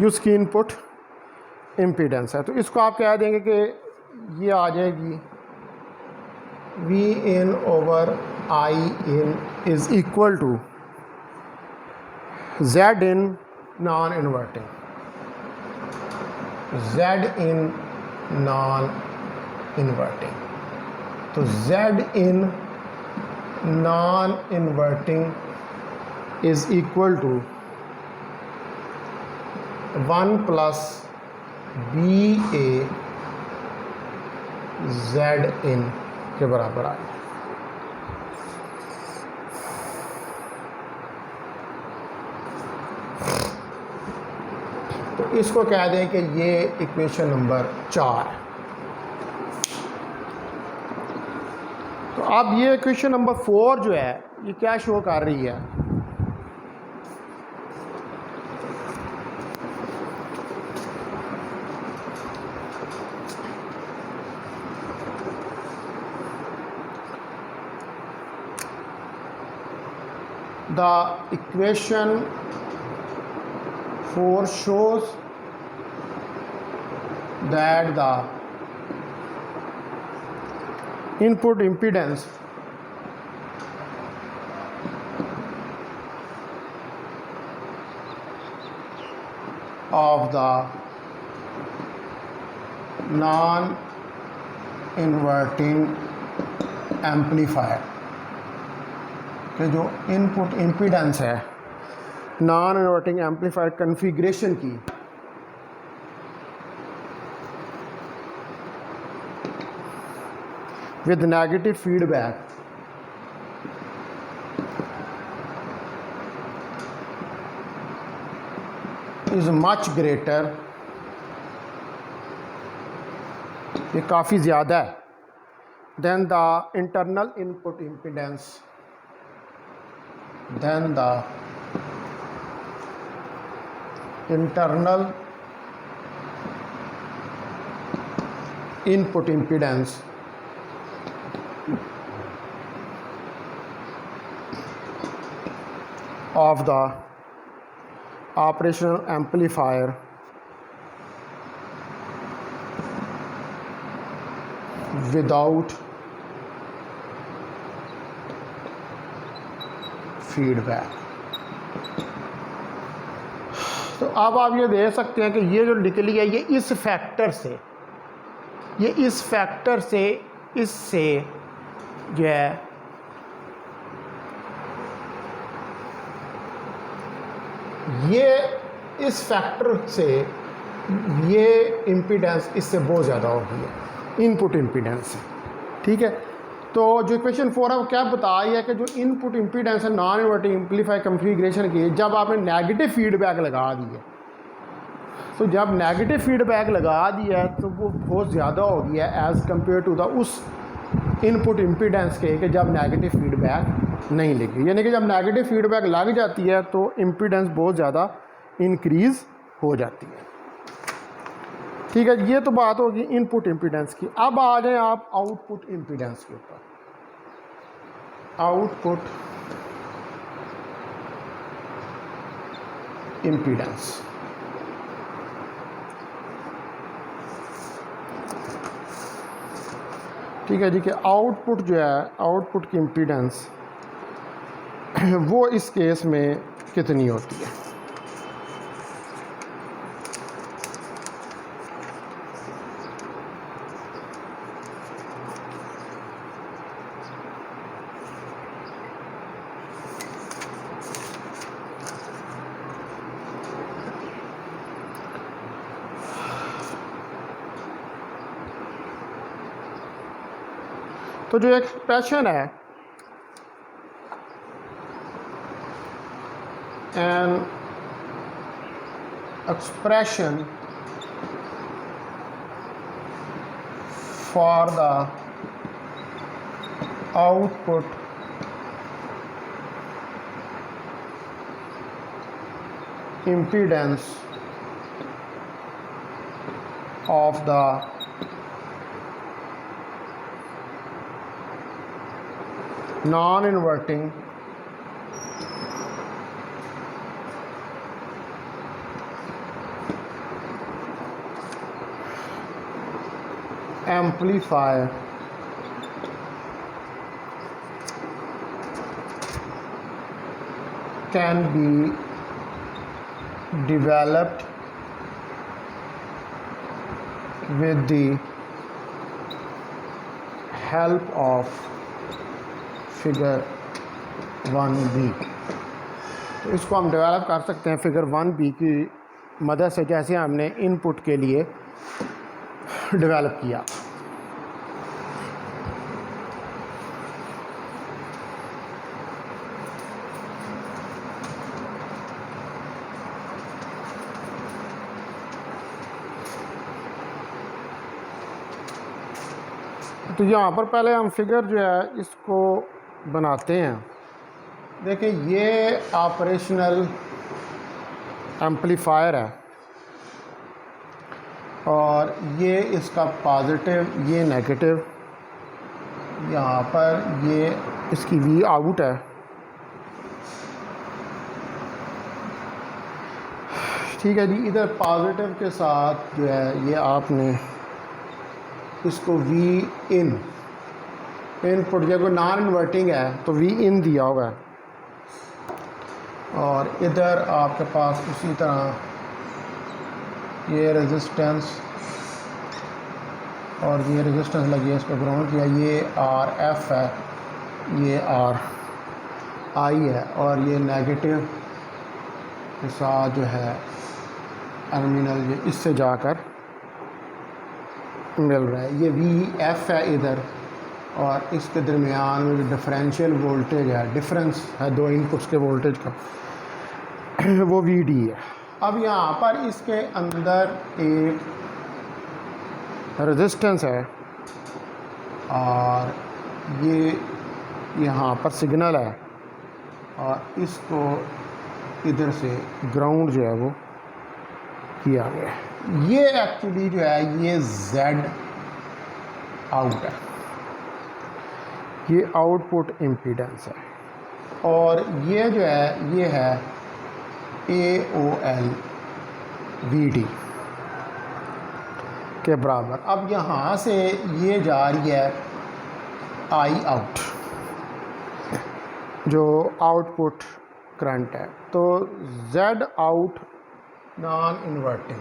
ये उसकी इनपुट इम्पीडेंस है। तो इसको आप कह देंगे कि ये आ जाएगी V in over I in is equal to Z in non inverting. Z in non inverting, तो Z in non inverting is equal to 1 plus BA Z in के बराबर आए। तो इसको कह दें कि ये इक्वेशन नंबर 4 है। तो अब ये इक्वेशन नंबर 4 जो है ये क्या शो कर रही है, the equation 4 shows that the input impedance of the non-inverting amplifier कि जो इनपुट इम्पीडेंस है नॉन इन्वर्टिंग एम्पलीफायर कॉन्फ़िगरेशन की with negative feedback is much greater, ये काफ़ी ज़्यादा है, than the internal input impedance, than the internal input impedance of the operational amplifier without feedback। तो अब आप ये देख सकते हैं कि ये जो निकली है ये इस फैक्टर से, ये इस फैक्टर से इससे जो है ये इस फैक्टर से ये इम्पीडेंस इससे बहुत ज़्यादा होगी है इनपुट इम्पीडेंस से, ठीक है। तो जो इक्वेशन 4 है वो क्या बता रही है कि जो इनपुट इम्पीडेंस है नॉन इन्वर्टिंग एम्पलीफायर कॉन्फ़िगरेशन की, जब आपने नेगेटिव फीडबैक लगा दी है, तो जब नेगेटिव फीडबैक लगा दिया है तो वो बहुत ज़्यादा हो गया है एज़ कम्पेयर टू द उस इनपुट इम्पीडेंस के कि जब नेगेटिव फीडबैक नहीं लगी। यानी कि जब नेगेटिव फीडबैक लग जाती है तो इम्पीडेंस बहुत ज़्यादा इंक्रीज़ हो जाती है, ठीक है। ये तो बात होगी इनपुट इम्पीडेंस की। अब आ जाए आप आउटपुट इम्पीडेंस के ऊपर। आउटपुट इम्पीडेंस, ठीक है जी, कि आउटपुट जो है आउटपुट की इम्पीडेंस वो इस केस में कितनी होती है। तो जो एक्सप्रेशन है an expression for the output impedance of the non-inverting amplifier can be developed with the help of figure 1b। तो इसको हम डेवलप कर सकते हैं फिगर 1b की मदद से, जैसे हमने इनपुट के लिए डेवलप किया। तो यहाँ पर पहले हम फिगर जो है इसको बनाते हैं। देखिए ये ऑपरेशनल एम्पलीफायर है और ये इसका पॉजिटिव, ये नेगेटिव, यहाँ पर ये इसकी वी आउट है। ठीक है जी, इधर पॉजिटिव के साथ जो है ये आपने इसको वी इन, इनपुट जब नॉन इन्वर्टिंग है तो वी इन दिया हुआ है, और इधर आपके पास उसी तरह ये रेजिस्टेंस और ये रेजिस्टेंस लगी है, इस पर ग्राउंड किया। ये आर एफ है, ये आर आई है, और ये नेगेटिव के साथ जो है टर्मिनल ये इससे जाकर मिल रहा है। ये वी एफ है इधर, और इसके दरमियान में जो डिफरेंशियल वोल्टेज है, डिफरेंस है दो इनपुट्स के वोल्टेज का, वो वी डी है। अब यहाँ पर इसके अंदर एक रेजिस्टेंस है और ये यहाँ पर सिग्नल है, और इसको इधर से ग्राउंड जो है वो किया गया है। ये एक्चुअली जो है ये Z आउट है, ये आउटपुट इम्पीडेंस है, और ये जो है ये है AOL VD के बराबर। अब यहाँ से ये जा रही है I आउट, जो आउटपुट करंट है। तो Z out non inverting,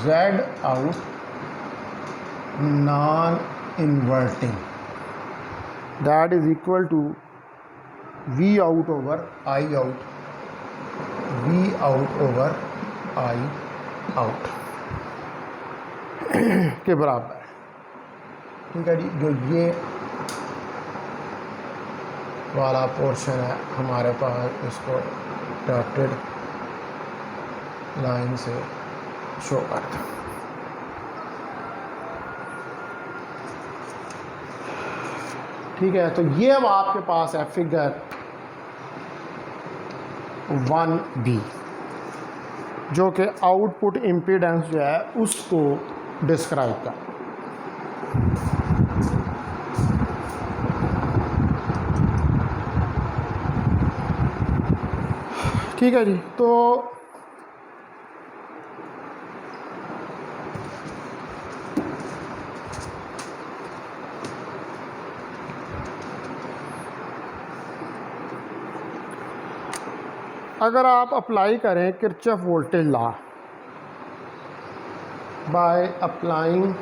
Z out non inverting, that is equal to V out over I out, V out over I out के बराबर है। ठीक है जी, जो ये वाला पोर्शन है हमारे पास, इसको डॉटेड लाइन से शो कर दें। ठीक है, तो ये अब आपके पास है फिगर 1b, जो कि आउटपुट इम्पीडेंस जो है उसको डिस्क्राइब कर। ठीक है जी, तो अगर आप अप्लाई करें Kirchhoff voltage law, by applying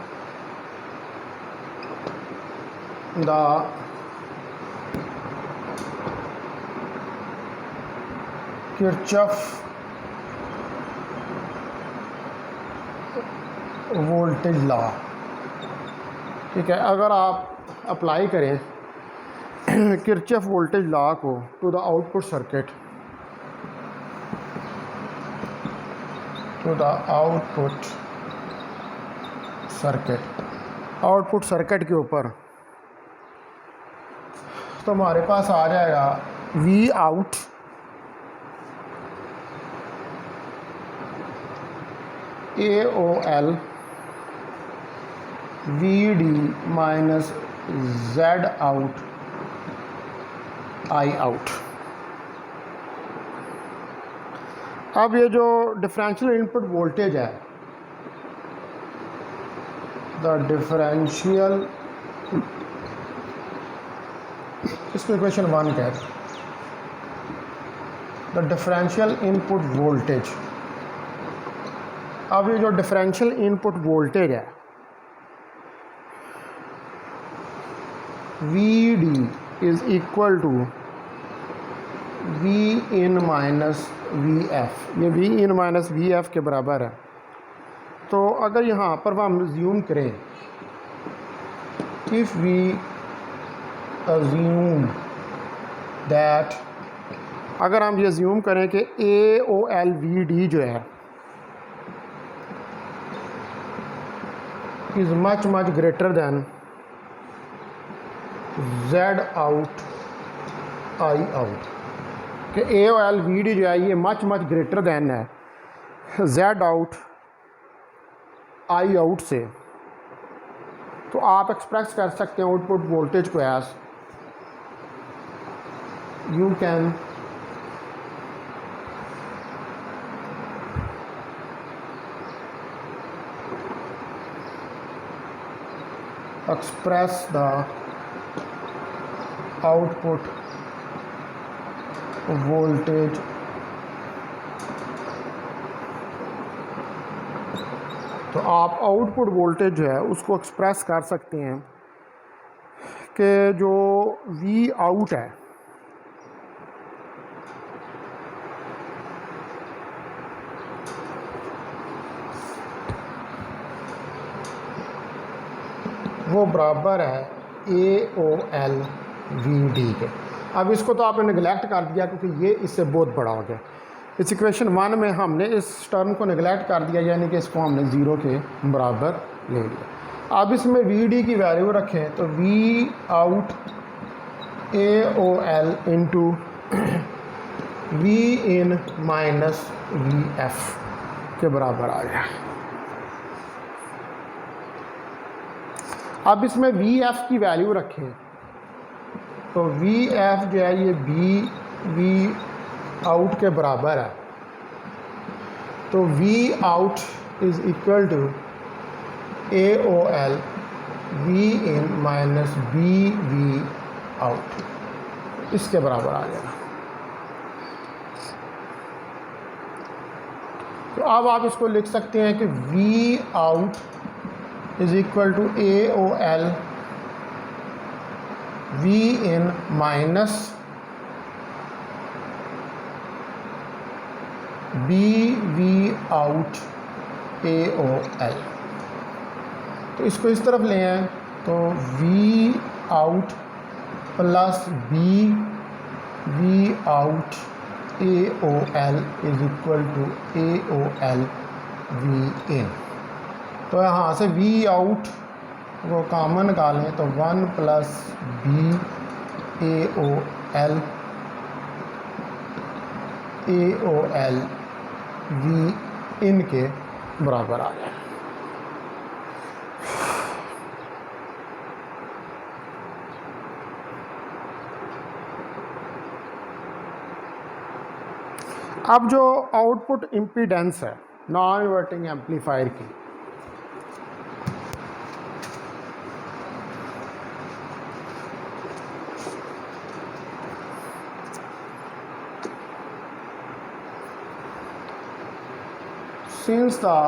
the Kirchhoff voltage law, ठीक है, अगर आप अप्लाई करें किरचॉफ वोल्टेज लॉ को to the output circuit, to the output circuit के ऊपर, तो हमारे पास आ जाएगा V out AOL VD minus Z out I out. अब ये जो डिफरेंशियल इनपुट वोल्टेज है, द डिफरेंशियल, इसको इक्वेशन 1 कहते हैं, द डिफरेंशियल इनपुट वोल्टेज अब ये जो डिफरेंशियल इनपुट वोल्टेज है V D is equal to V in minus V F, ये V in minus V F के बराबर है। तो अगर यहाँ पर हम ज़्यूम करें, इफ़ वी अज्यूम दैट, अगर हम ये ज़्यूम करें कि A O L V D जो है is much greater than Z out I out, कि A O L V D जो है ये मच ग्रेटर दैन है जेड आउट आई आउट से, तो आप एक्सप्रेस कर सकते हैं आउटपुट वोल्टेज को as you can express the output voltage तो आप आउटपुट वोल्टेज जो है उसको एक्सप्रेस कर सकते हैं कि जो वी आउट है वो बराबर है ए ओ एल वी डी के। अब इसको तो आपने निगलेक्ट कर दिया क्योंकि ये इससे बहुत बड़ा हो गया। इस इक्वेशन 1 में हमने इस टर्म को निगलेक्ट कर दिया, यानी कि इसको हमने 0 के बराबर ले लिया। अब इसमें वी डी की वैल्यू रखें तो V out A O L into V in minus V F के बराबर आ गया। अब इसमें वी एफ की वैल्यू रखें तो वी एफ जो है ये वी आउट के बराबर है, तो V out is equal to A O L V in minus V out, इसके बराबर आ जाएगा। तो अब आप इसको लिख सकते हैं कि V out is equal to A O L V in minus V out A O L. तो इसको इस तरफ ले आए तो V out plus V out A O L is equal to A O L V in. तो यहाँ से वी आउट को कॉमन निकालें तो 1 प्लस बी ए ओ एल वी इन के बराबर आ जाए। अब जो आउटपुट इम्पीडेंस है नॉन इन्वर्टिंग एम्पलीफायर की, since the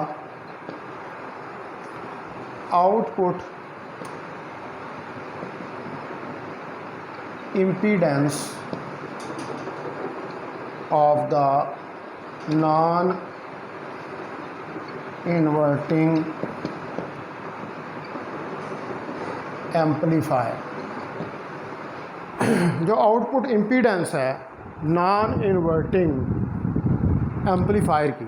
output impedance of the non-inverting amplifier, जो आउटपुट इम्पीडेंस है नॉन इन्वर्टिंग एम्पलीफायर की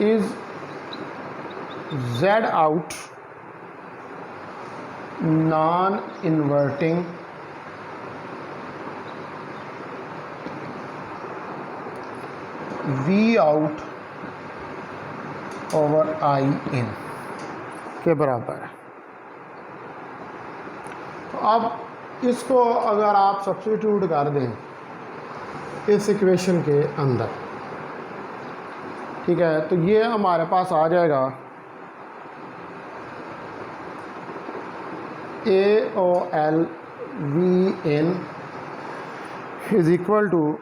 is Z out non-inverting V out over I in के बराबर है। तो अब इसको अगर आप सब्स्टिट्यूट कर दें इस इक्वेशन के अंदर, ठीक है, तो ये हमारे पास आ जाएगा A O L V in is equal to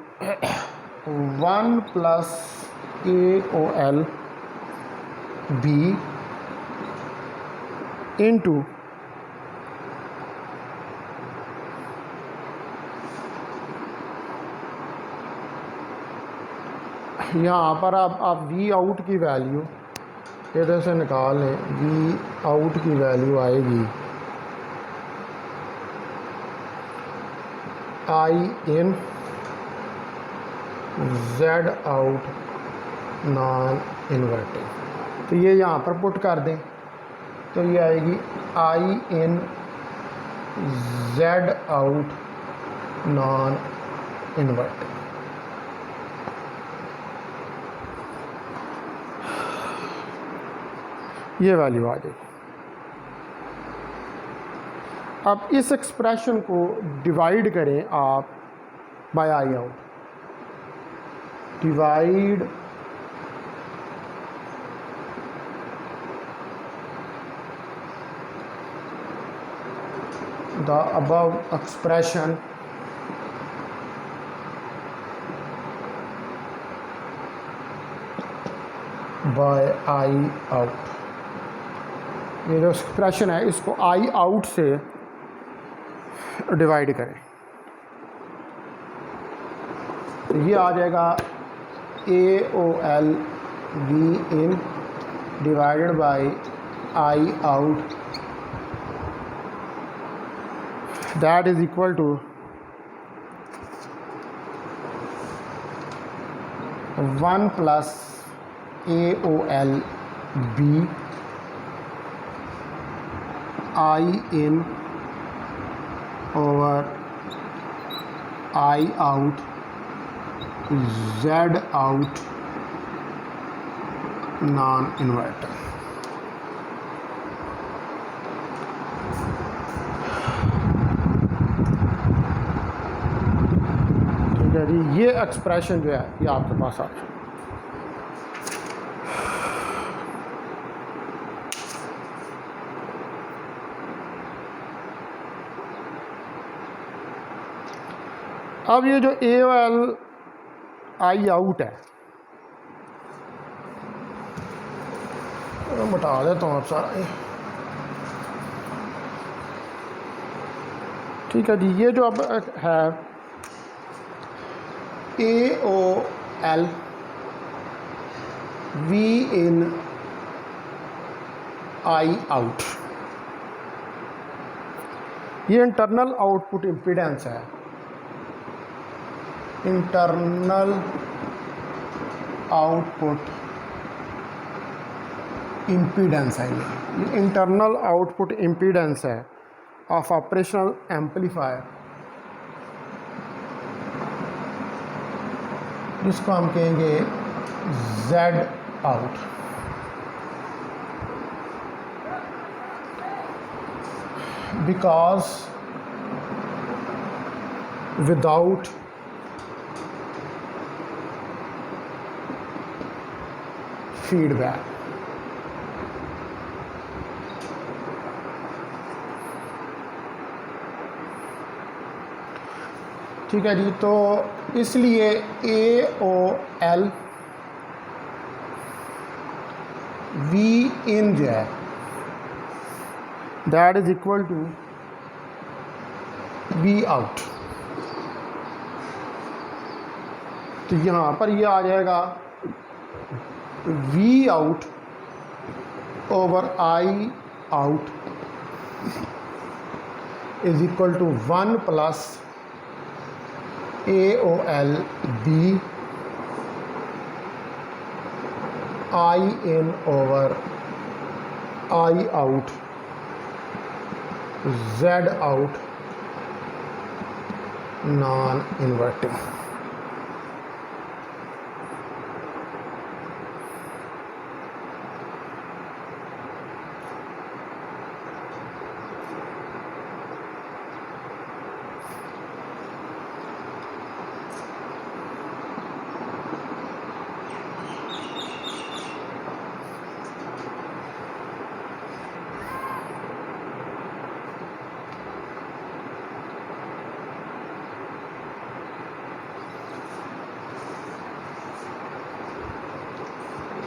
1 plus AOL B into यहाँ पर आप वी आउट की वैल्यू इधर से निकाल लें। वी आउट की वैल्यू आएगी I in Z out non inverting. तो ये यहाँ पर पुट कर दें तो ये आएगी I in Z out non inverting. ये वैल्यू आ जाएगी। अब इस एक्सप्रेशन को डिवाइड करें आप by I out. Divide the above expression by I out. ये जो एक्सप्रेशन है इसको आई आउट से डिवाइड करें तो ये आ जाएगा AOL B in divided by I out, that is equal to 1 plus AOL B I in over I out Z out non inverter. ठीक है जी, ये एक्सप्रेशन जो है ये आपके पास आ जाए। अब ये जो AOL आई आउट है तो मिटा देता हूँ आप सारा ये। ठीक है जी, ये जो अब है AOL V in I out, ये इंटरनल आउटपुट इम्पीडेंस है। इंटरनल आउटपुट इम्पीडेंस है ये इंटरनल आउटपुट इम्पीडेंस है ऑफ ऑपरेशनल एम्पलीफायर, जिसको हम कहेंगे Z out. Because without feedback, ठीक है जी। तो इसलिए AOL V in जो है that is equal to V out। तो यहाँ पर ये आ जाएगा V out over I out is equal to 1 plus AOL B I in over I out Z out non inverting.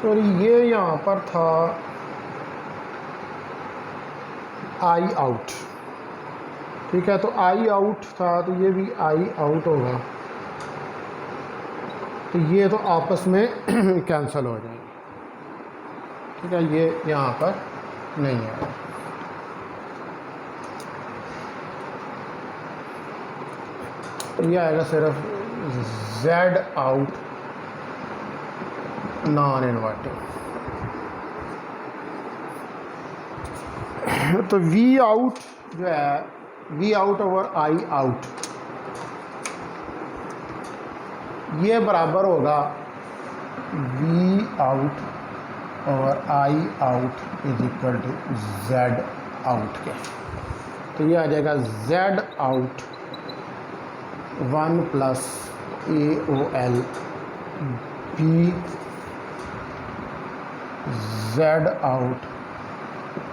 और ये यहाँ पर था आई आउट, ठीक है। तो आई आउट था तो ये भी आई आउट होगा, तो ये तो आपस में कैंसिल हो जाएंगे, ठीक है। ये यहाँ पर नहीं है। ये आएगा सिर्फ जेड आउट नॉन इन्वर्टिंग। तो वी आउट जो है, V out over I out, ये बराबर होगा V out over I out is equal to Z out के। तो ये आ जाएगा Z out 1 plus A O L B Z out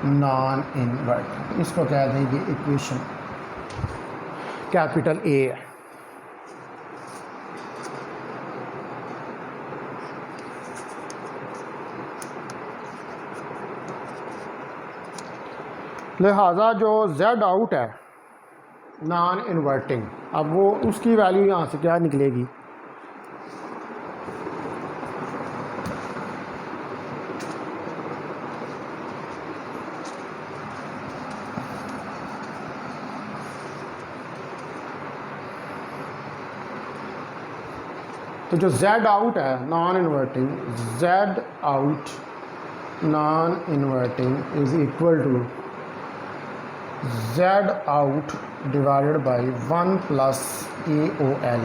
non invert. इसको कह देंगे इक्वेशन कैपिटल ए है। लिहाजा जो जेड आउट है नॉन इन्वर्टिंग, अब वो उसकी वैल्यू यहाँ से क्या निकलेगी, तो जो जेड आउट है non inverting, Z out non inverting is equal to Z out divided by 1 plus A O L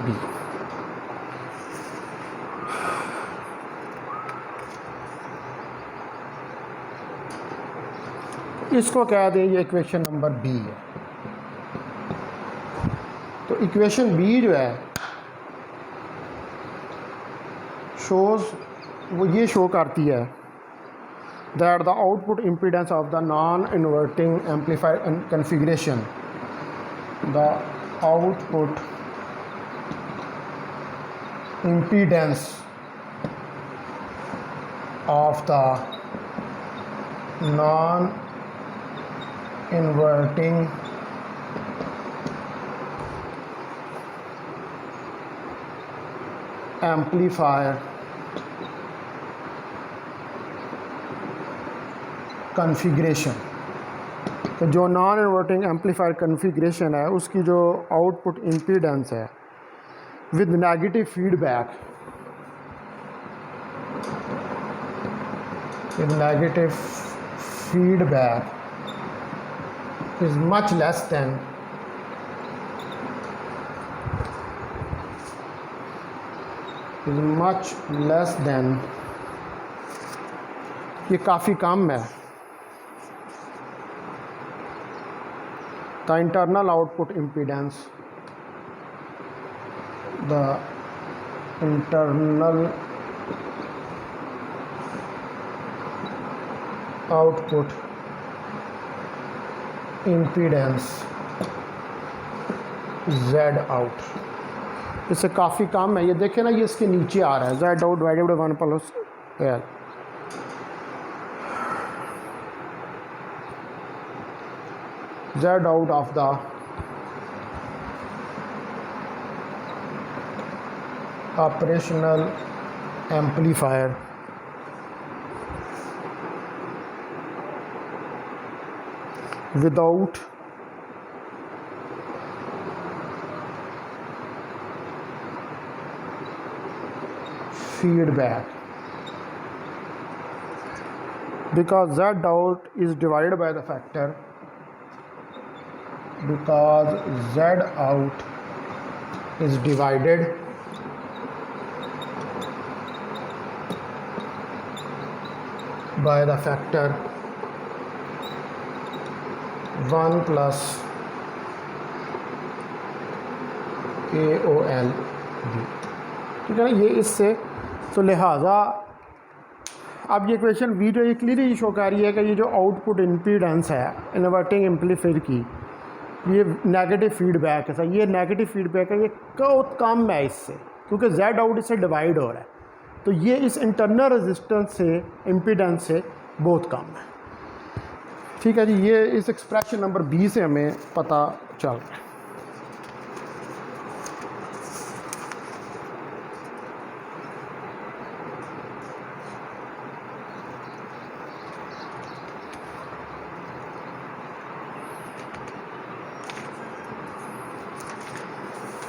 B. इसको कह दें ये इक्वेशन नंबर बी है। तो इक्वेशन बी जो है शोज़, वो ये शो करती है that the output impedance of the non-inverting amplifier configuration, the output impedance of the non-inverting amplifier configuration, तो जो नॉन इन्वर्टिंग एम्पलीफायर कन्फिग्रेशन है उसकी जो आउटपुट इम्पीडेंस है with negative feedback, with negative feedback is much less than, ये काफ़ी कम है, the internal output impedance, the internal output impedance Z out, इससे काफ़ी कम है। ये देखें ना, ये इसके नीचे आ रहा है, Z out divided by 1 plus L। Z out of the operational amplifier without feedback, because Z out is divided by the factor, because Z out is divided by the factor 1 plus AOL B, ठीक है ना। ये इससे तो लिहाजा अब ये इक्वेशन वी जो ये क्लियरली शो कर रही है कि ये जो आउटपुट इम्पीडेंस है इन्वर्टिंग एम्पलीफायर की, ये नेगेटिव फीडबैक है सर, ये नेगेटिव फीडबैक है, ये बहुत कम है इससे, क्योंकि जेड आउट इससे डिवाइड हो रहा है। तो ये इस इंटरनल रेजिस्टेंस से, इम्पीडेंस से बहुत कम है। ठीक है जी, ये इस एक्सप्रेशन नंबर बी से हमें पता चल रहा है।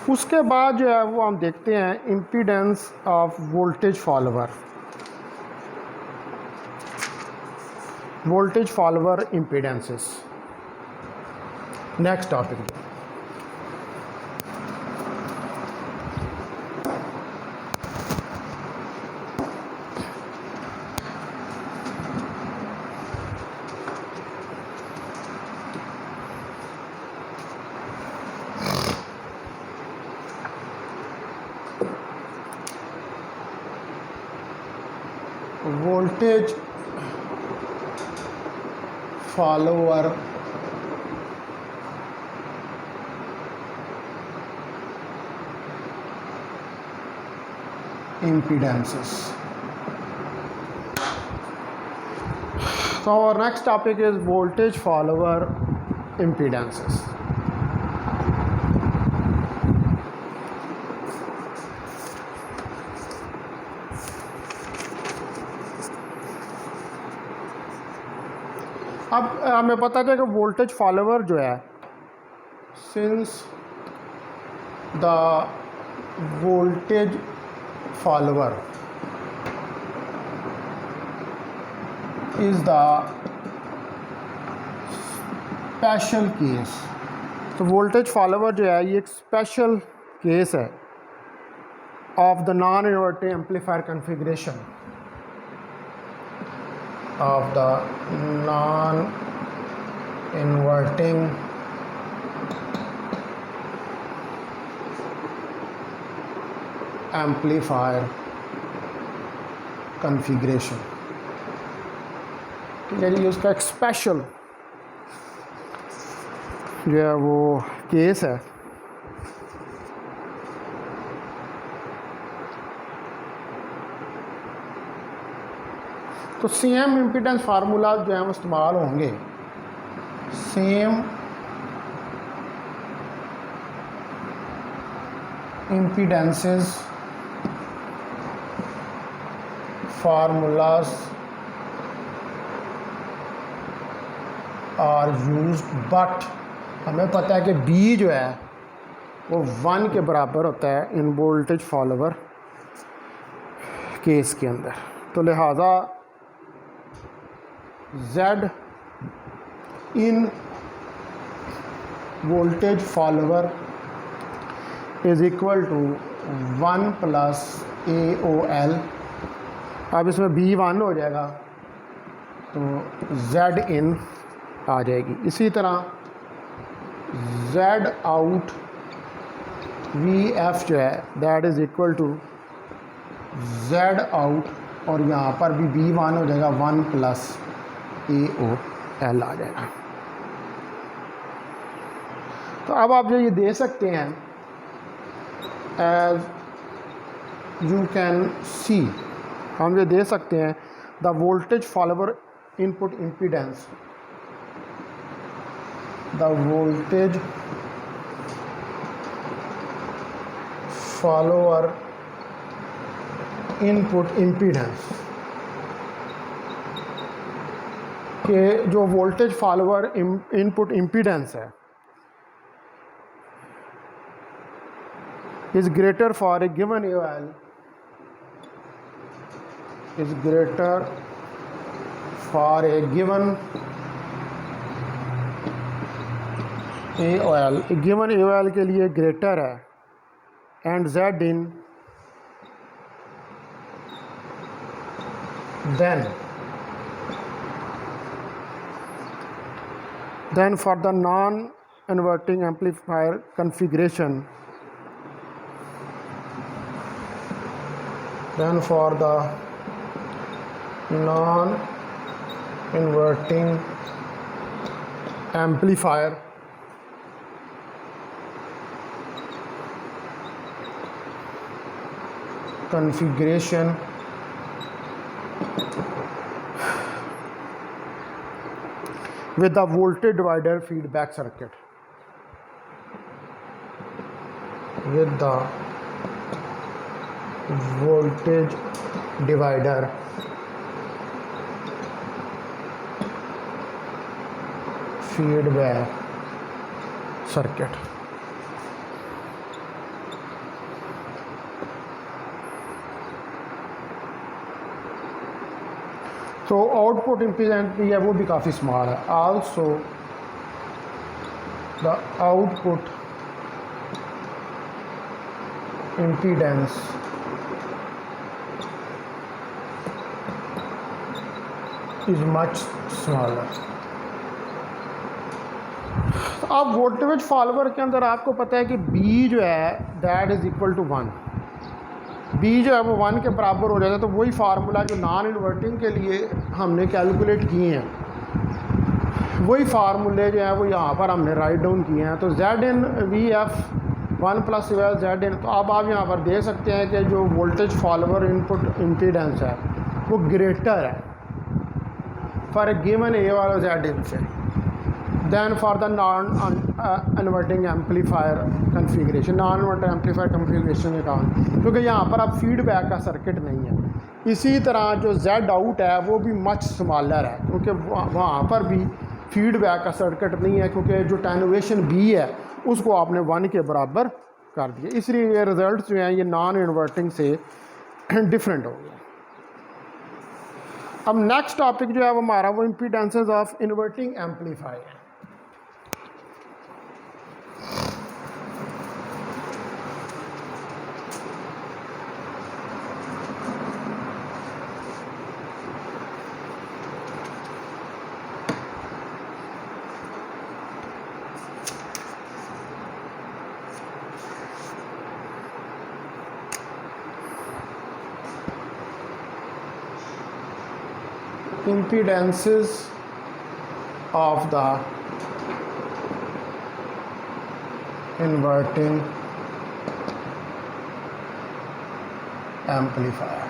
उसके बाद जो है वो हम देखते हैं impedance of voltage follower, voltage follower impedances, next topic. Voltage follower impedances. So our next topic is voltage follower impedances. अब हमें पता है कि वोल्टेज फॉलोवर जो है, since the voltage follower is the special case, तो वोल्टेज फॉलोवर जो है ये एक स्पेशल केस है of the non inverting amplifier configuration, of the non-inverting amplifier configuration। ठीक है जी, उसका एक स्पेशल जो है वो केस है। तो सेम इम्पीडेंस फार्मूला जो है वो इस्तेमाल होंगे, same impedances formulas are used, but हमें पता है कि बी जो है वो 1 के बराबर होता है इन वोल्टेज फॉलोवर केस के अंदर। तो लिहाजा Z in voltage follower is equal to 1 plus AOL। अब इसमें B1 हो जाएगा तो Z in आ जाएगी। इसी तरह Z out VF जो है that is equal to Z out, और यहाँ पर भी B1 हो जाएगा 1 प्लस AOL आ जाएगा। तो अब आप जो ये दे सकते हैं, एज यू कैन सी, हम ये दे सकते हैं the voltage follower input impedance, the voltage follower input impedance के जो वोल्टेज फॉलोवर इनपुट इम्पीडेंस है is greater for a given AOL, is greater for a given AOL, given AOL के लिए ग्रेटर है, and Z in then for the non-inverting amplifier configuration, then for the non-inverting amplifier configuration with the voltage divider feedback circuit, with the voltage divider feedback circuit. तो आउटपुट इम्पीडेंस भी है वो भी काफ़ी स्मॉल है. Also the output impedance is much smaller. अब वोल्टेज फॉलोवर के अंदर आपको पता है कि बी जो है that is equal to 1. B जो है वो 1 के बराबर हो जाता है. तो वही फार्मूला जो नॉन इन्वर्टिंग के लिए हमने कैलकुलेट किए हैं वही फार्मूले जो हैं वो यहाँ पर हमने राइट डाउन किए हैं. तो जेड इन वी एफ 1 प्लस जेड इन. तो अब आप यहाँ पर देख सकते हैं कि जो वोल्टेज फॉलोवर इनपुट इम्पीडेंस है वो ग्रेटर है फॉर ए गिवन ए वाला जेड इन से than for the non inverting amplifier configuration. Non inverting amplifier configuration के कारण क्योंकि यहाँ पर अब फीडबैक का सर्किट नहीं है. इसी तरह जो जेड आउट है वो भी मच स्मॉलर है क्योंकि वहाँ पर भी फीडबैक का सर्किट नहीं है क्योंकि जो टेनुएशन बी है उसको आपने 1 के बराबर कर दिया. इसलिए ये रिज़ल्ट जो हैं ये नॉन इन्वर्टिंग से डिफरेंट हो गया. अब नेक्स्ट टॉपिक जो है वो हमारा वो इम्पीडेंसेस ऑफ इन्वर्टिंग एम्पलीफायर है. Impedances of the inverting amplifier.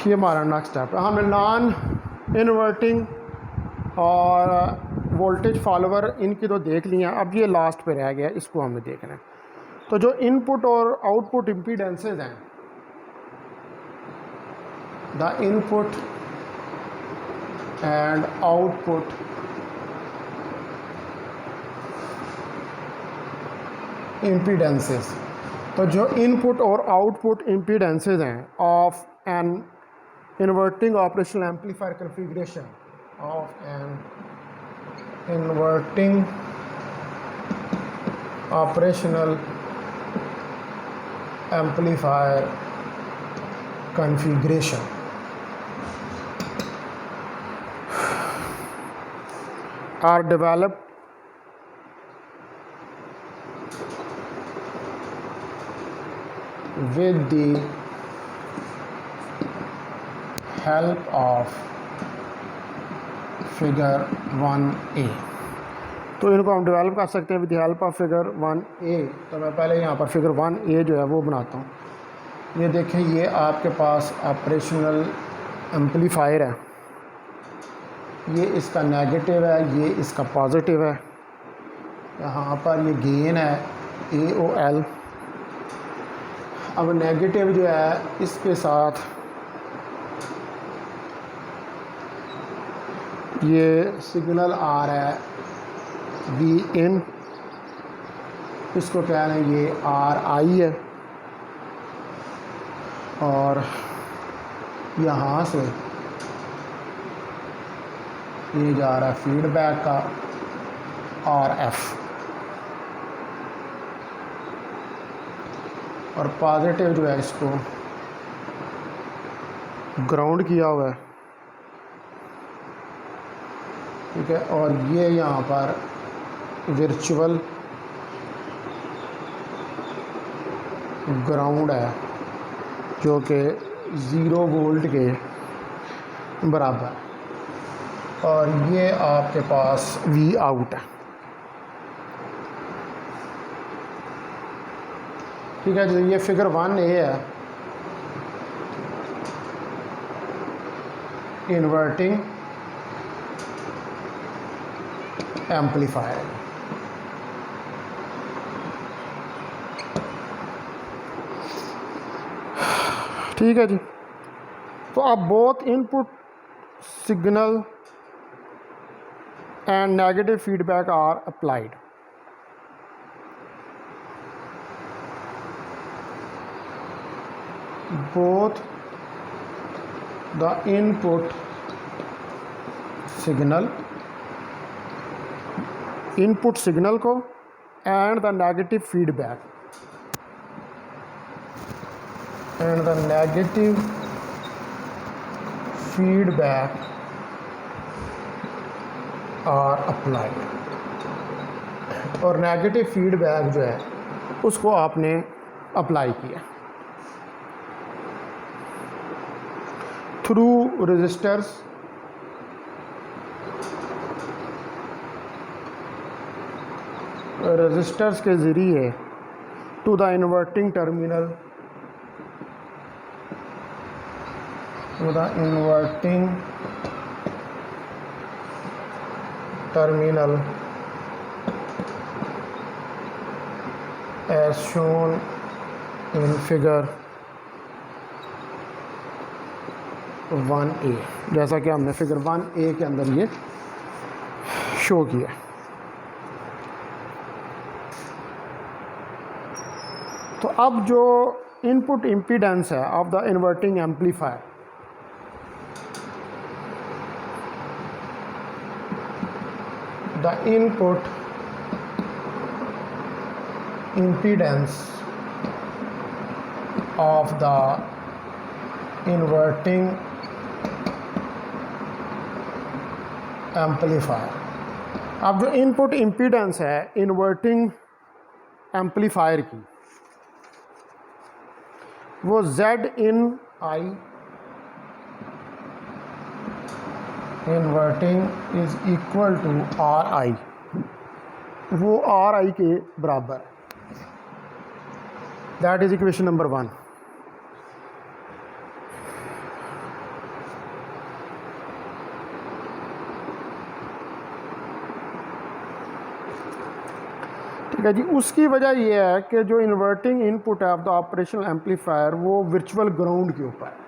ये हमारा नेक्स्ट स्टेप है. हमने नॉन इन्वर्टिंग और वोल्टेज फॉलोवर इनकी तो देख लिया. अब ये लास्ट पे रह गया, इसको हमें देखना है. तो जो इनपुट और आउटपुट इम्पीडेंसेस हैं, the input and output impedances. तो जो इनपुट और आउटपुट इम्पीडेंसेस हैं of an inverting operational amplifier configuration of an inverting operational amplifier configuration are developed with the help of figure 1a. तो इनको हम डेवलप कर सकते हैं with the help of figure 1a. तो मैं पहले यहाँ पर फिगर 1a जो है वो बनाता हूँ. ये देखें, ये आपके पास ऑपरेशनल एम्पलीफायर है. ये इसका नेगेटिव है, ये इसका पॉजिटिव है. यहाँ पर ये गेन है AOL. अब नेगेटिव जो है इसके साथ ये सिग्नल आ रहा है Vin, इसको कह रहे हैं ये RI है. और यहाँ से ये जा रहा है फीडबैक का RF. और पॉजिटिव जो है इसको ग्राउंड किया हुआ है. ठीक है. और ये यहाँ पर वर्चुअल ग्राउंड है जो कि 0 वोल्ट के बराबर. और ये आपके पास V आउट है. ठीक है जी. ये फिगर 1a है, इन्वर्टिंग एम्पलीफायर है। ठीक है जी। तो अब both input signal and negative feedback are applied. Both the input signal को and the negative feedback are applied. और नेगेटिव फीडबैक जो है उसको आपने अप्लाई किया थ्रू रजिस्टर्स के ज़रिए to the inverting terminal as shown in figure 1A, जैसा कि हमने फिगर 1A के अंदर ये शो किया। तो अब जो इनपुट इम्पीडेंस है of the inverting amplifier, the input impedance of the inverting amplifier। अब जो इनपुट इम्पीडेंस है इन्वर्टिंग एम्पलीफायर की वो Z in I inverting is equal to RI, वो RI के बराबर। That is equation number 1। ठीक है जी। उसकी वजह यह है कि जो इन्वर्टिंग इनपुट है ऑफ द ऑपरेशनल एम्पलीफायर वो वर्चुअल ग्राउंड के ऊपर है।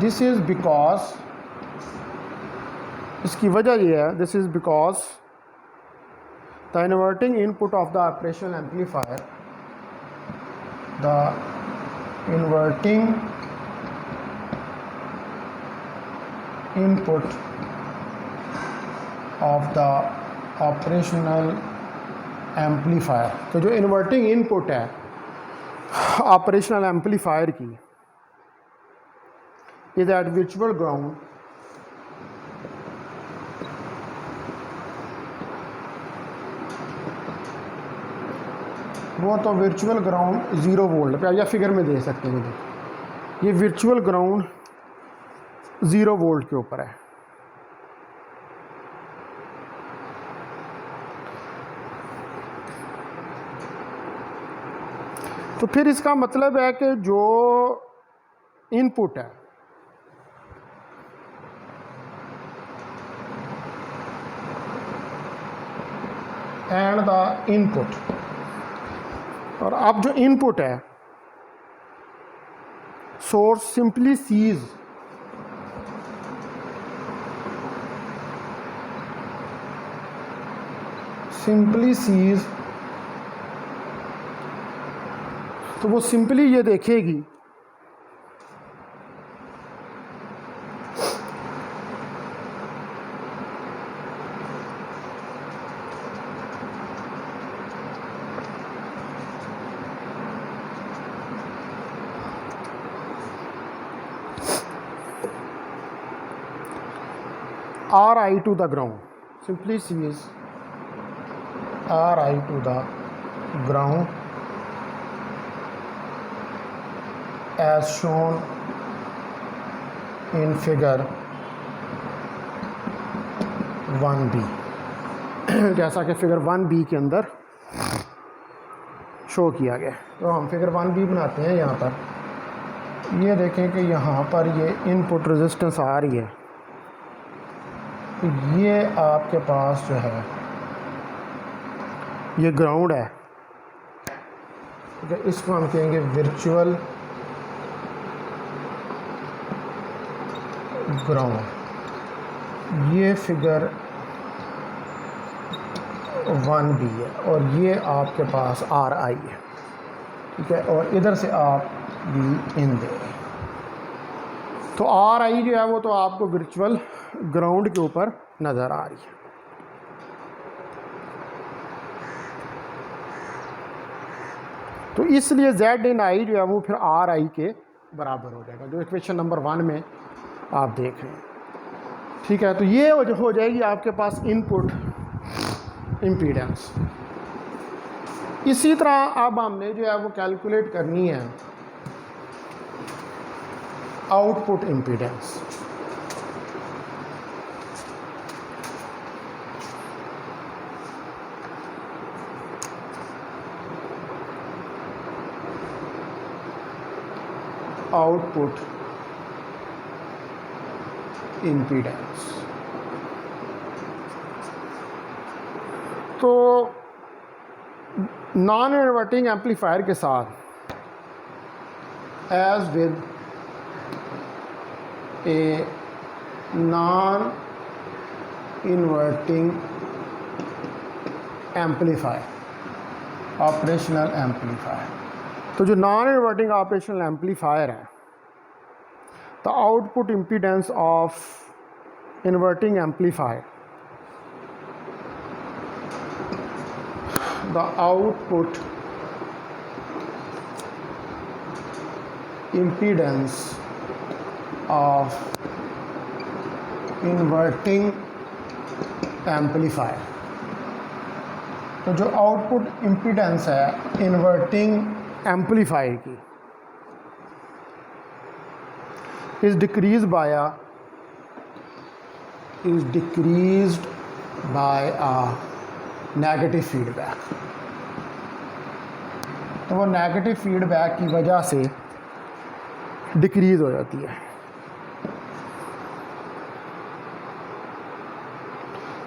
दिस इज़ बिकॉज, इसकी वजह यह है, this is because the inverting input of the operational amplifier, the inverting input of the operational amplifier, तो जो इन्वर्टिंग इनपुट है ऑपरेशनल एम्पलीफायर की is at virtual ground वो तो वर्चुअल ग्राउंड 0 वोल्ट पे, या फिगर में दे सकते हैं। ये वर्चुअल ग्राउंड 0 वोल्ट के ऊपर है। तो फिर इसका मतलब है कि जो इनपुट है एंड द इनपुट, और अब जो इनपुट है सोर्स सिंपली सीज, तो वो सिंपली ये देखेगी RI to the ground, simply sees RI to the ground as shown in figure 1B, जैसा कि फिगर 1B के अंदर शो किया गया। तो हम फिगर 1B बनाते हैं यहाँ पर। ये देखें कि यहाँ पर ये इनपुट रेजिस्टेंस आ रही है, ये आपके पास जो है ये ग्राउंड है, ठीक है। इसको हम कहेंगे वर्चुअल ग्राउंड। ये फिगर 1B है और ये आपके पास RI है, ठीक है। और इधर से आप भी इन दे, तो RI जो है वो तो आपको वर्चुअल ग्राउंड के ऊपर नज़र आ रही है। तो इसलिए Z/I जो है वो फिर RI के बराबर हो जाएगा, जो इक्वेशन नंबर 1 में आप देख रहे हैं, ठीक है। तो ये हो जाएगी आपके पास इनपुट इम्पीडेंस। इसी तरह अब हमने जो है वो कैलकुलेट करनी है आउटपुट इम्पीडेंस। आउटपुट इम्पीडेंस, तो नॉन इन्वर्टिंग एम्पलीफायर के साथ as with a non inverting amplifier, operational amplifier, तो जो नॉन इन्वर्टिंग ऑपरेशनल एम्पलीफायर है, the output impedance of inverting amplifier, the output impedance of inverting amplifier, तो जो आउटपुट इम्पीडेंस है इन्वर्टिंग एम्पलीफायर की is decreased by a negative feedback. तो वो नेगेटिव फीडबैक की वजह से डिक्रीज़ हो जाती है।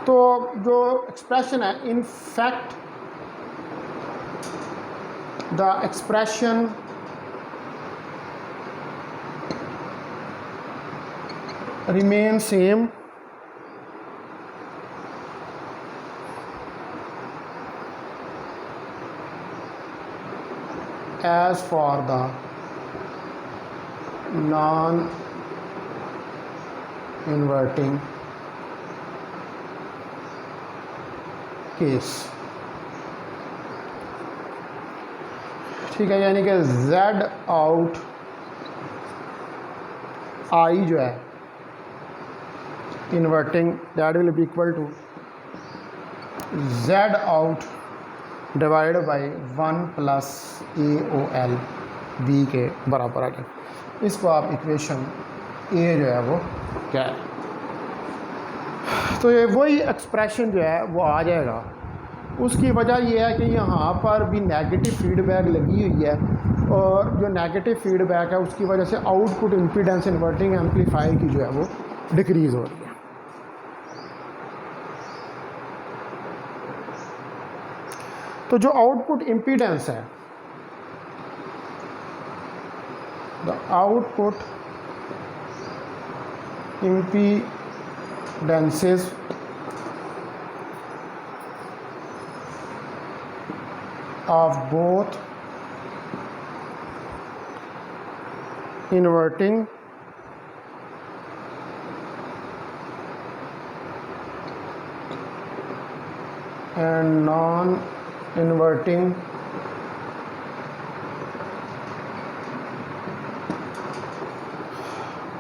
तो जो एक्सप्रेशन है, in fact the expression remain same as for the non-inverting case, ठीक है। यानी कि Z out I जो है inverting, that will be equal to Z out divide by 1 plus AOL B के बराबर आ गया। इसको आप इक्वेशन A जो है वो क्या है, तो ये वही एक्सप्रेशन जो है वो आ जाएगा। उसकी वजह ये है कि यहाँ पर भी नेगेटिव फीडबैक लगी हुई है, और जो नेगेटिव फीडबैक है उसकी वजह से आउटपुट इम्पीडेंस इन्वर्टिंग एम्पलीफायर की जो है वो डिक्रीज़ हो रही है। तो जो आउटपुट इम्पीडेंस है, the output impedances of both inverting and non inverting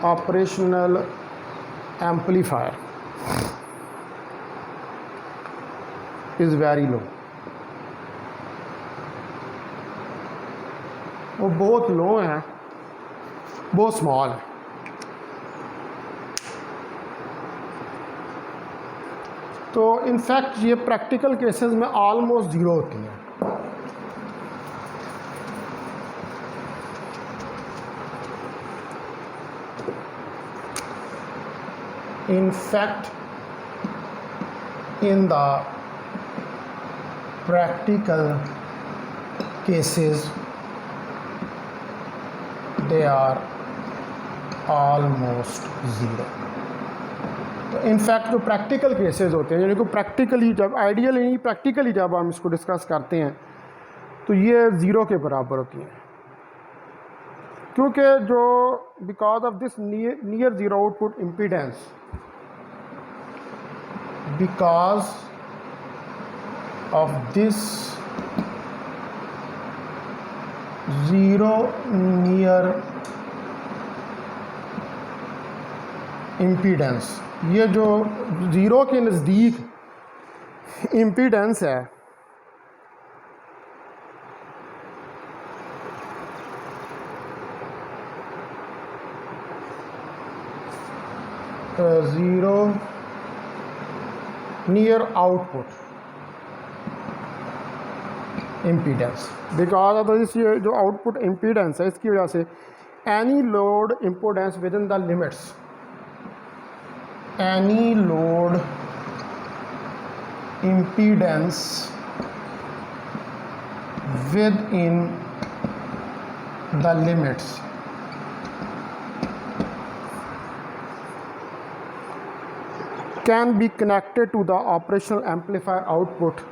operational amplifier is very low, वो बहुत लो है, बहुत स्मॉल है। तो इनफैक्ट ये प्रैक्टिकल केसेस में ऑलमोस्ट ज़ीरो होती हैं। in fact in the practical cases they are almost zero। तो इनफैक्ट जो प्रैक्टिकल केसेस होते हैं, यानी कि प्रैक्टिकली जब आइडियल नहीं प्रैक्टिकली जब हम इसको डिस्कस करते हैं तो ये ज़ीरो के बराबर होती हैं, क्योंकि जो because of this near zero output impedance, because of this zero near impedance, ये जो ज़ीरो के नज़दीक इम्पीडेंस है zero near output impedance, because of this ये जो आउटपुट इम्पीडेंस है इसकी वजह से any load impedance with in the limits, any load impedance within the limits can be connected to the operational amplifier output,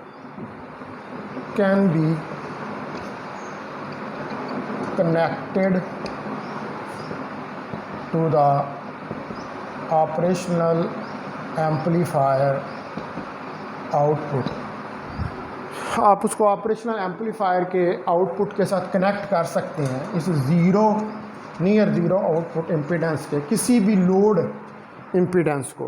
can be connected to the operational amplifier output. आप उसको ऑपरेशनल एम्पलीफायर के आउटपुट के साथ कनेक्ट कर सकते हैं इस zero near zero output impedance के किसी भी लोड इम्पीडेंस को।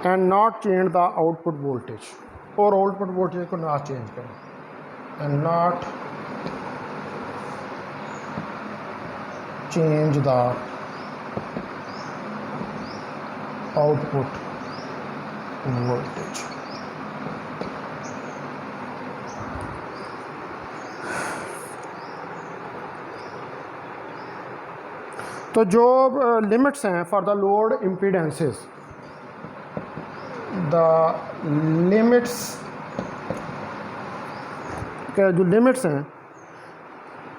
And not change the output voltage, और आउटपुट वोल्टेज को ना चेंज करें, and not change the output voltage। तो जो लिमिट्स हैं for the load impedances, the limits के जो लिमिट्स हैं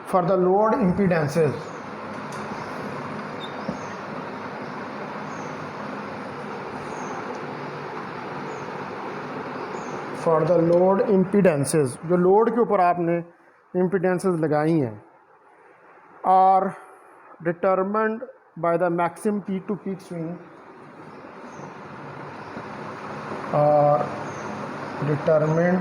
for the load impedances for the load impedances, जो लोड के ऊपर आपने इम्पीडेंसेस लगाई हैं, are determined by the maximum peak to peak swing, are determined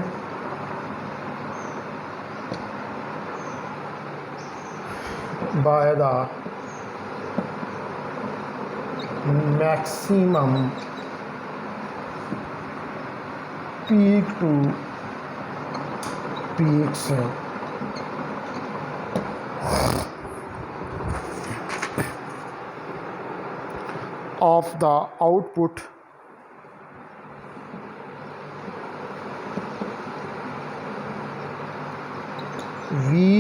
by the maximum peak to peak से of the output V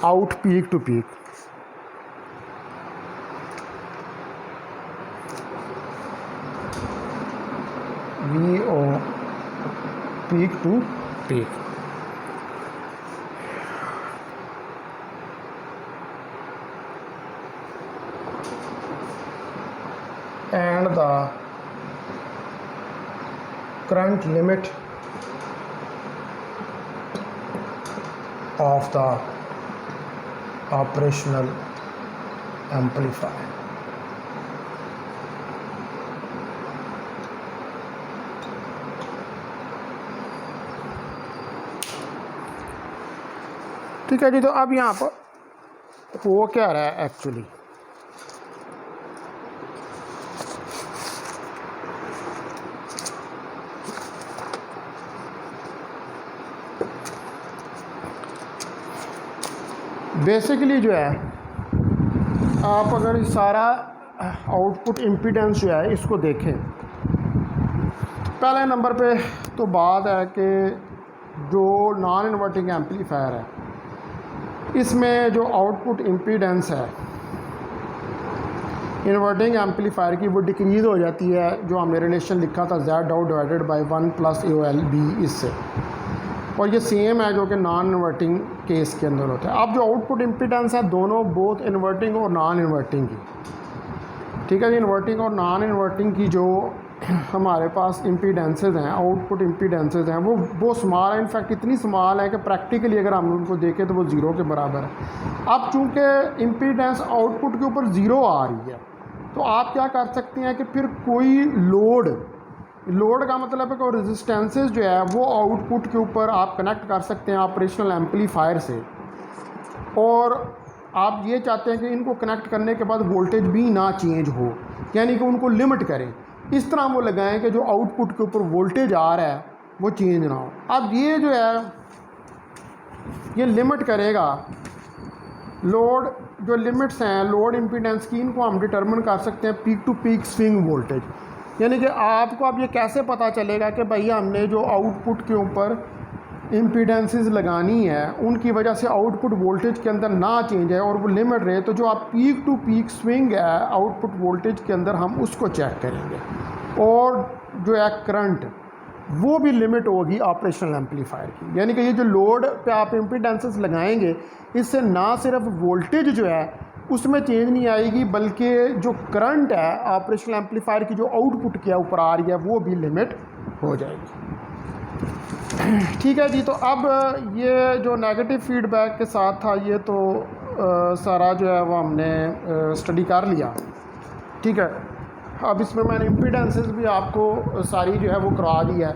out peak to peak. VO peak to peak, and the current limit of the operational amplifier। ठीक है जी। तो अब यहाँ पर हो क्या रहा है एक्चुअली, बेसिकली जो है आप अगर सारा आउटपुट इम्पीडेंस जो है इसको देखें, पहले नंबर पे तो बात है कि जो नॉन इन्वर्टिंग एम्पलीफायर है इसमें जो आउटपुट इम्पीडेंस है इन्वर्टिंग एम्पलीफायर की वो डिक्रीज़ हो जाती है, जो हमने रिलेशन लिखा था Z out divided by 1 + AOLB इससे, और ये सेम है जो कि नॉन इन्वर्टिंग केस के अंदर होता है। अब जो आउटपुट इम्पीडेंस है दोनों बोथ इन्वर्टिंग और नॉन इन्वर्टिंग की, ठीक है जी, इन्वर्टिंग और नॉन इन्वर्टिंग की जो हमारे पास इम्पीडेंसेस हैं, आउटपुट इम्पीडेंसेस हैं, वो स्मॉल है, इनफैक्ट इतनी स्मॉल है कि प्रैक्टिकली अगर हम उनको देखें तो वो ज़ीरो के बराबर है। अब चूँकि इम्पीडेंस आउटपुट के ऊपर ज़ीरो आ रही है तो आप क्या कर सकते हैं कि फिर कोई लोड का मतलब है कि रेजिस्टेंसेस जो है वो आउटपुट के ऊपर आप कनेक्ट कर सकते हैं ऑपरेशनल एम्पलीफायर से, और आप ये चाहते हैं कि इनको कनेक्ट करने के बाद वोल्टेज भी ना चेंज हो, यानी कि उनको लिमिट करें, इस तरह वो लगाएं कि जो आउटपुट के ऊपर वोल्टेज आ रहा है वो चेंज ना हो। अब ये जो है ये लिमिट करेगा लोड, जो लिमिट्स हैं लोड इम्पीडेंस की, इनको हम डिटरमिन कर सकते हैं peak to peak swing voltage, यानी कि आपको अब ये कैसे पता चलेगा कि भैया हमने जो आउटपुट के ऊपर इम्पीडेंसेस लगानी है उनकी वजह से आउटपुट वोल्टेज के अंदर ना चेंज है और वो लिमिट रहे, तो जो आप पीक टू पीक स्विंग है आउटपुट वोल्टेज के अंदर हम उसको चेक करेंगे, और जो है करंट वो भी लिमिट होगी ऑपरेशनल एम्पलीफायर की, यानी कि ये जो लोड पे आप इम्पीडेंसेस लगाएंगे इससे ना सिर्फ वोल्टेज जो है उसमें चेंज नहीं आएगी, बल्कि जो करंट है ऑपरेशनल एम्पलीफायर की जो आउटपुट के ऊपर आ रही है वो भी लिमिट हो जाएगी। ठीक है जी, तो अब ये जो नेगेटिव फीडबैक के साथ था ये तो सारा जो है वो हमने स्टडी कर लिया, ठीक है। अब इसमें मैंने इम्पीडेंसेस भी आपको सारी जो है वो करवा दी है,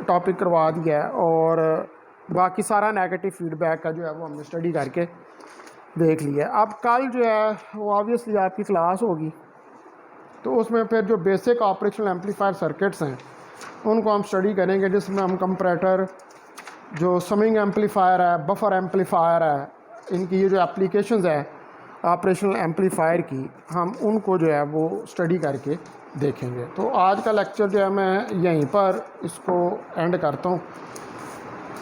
टॉपिक करवा दिया है, और बाकी सारा नेगेटिव फीडबैक का जो है वो हमने स्टडी करके देख लिया। अब कल जो है वो ऑब्वियसली आपकी क्लास होगी, तो उसमें फिर जो बेसिक ऑपरेशनल एम्पलीफायर सर्किट्स हैं उनको हम स्टडी करेंगे, जिसमें हम कंपैरेटर, जो समिंग एम्पलीफायर है, बफर एम्पलीफायर है, इनकी ये जो एप्लीकेशंस है ऑपरेशनल एम्पलीफायर की, हम उनको जो है वो स्टडी करके देखेंगे। तो आज का लेक्चर जो है मैं यहीं पर इसको एंड करता हूँ।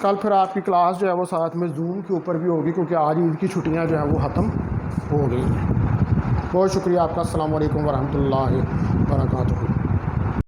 कल फिर आपकी क्लास जो है वो साथ में जूम के ऊपर भी होगी, क्योंकि आज ईद की छुट्टियाँ जो हैं वो ख़त्म हो गई हैं। बहुत शुक्रिया आपका। अस्सलाम वालेकुम वरहमतुल्लाहि वबरकातुहू।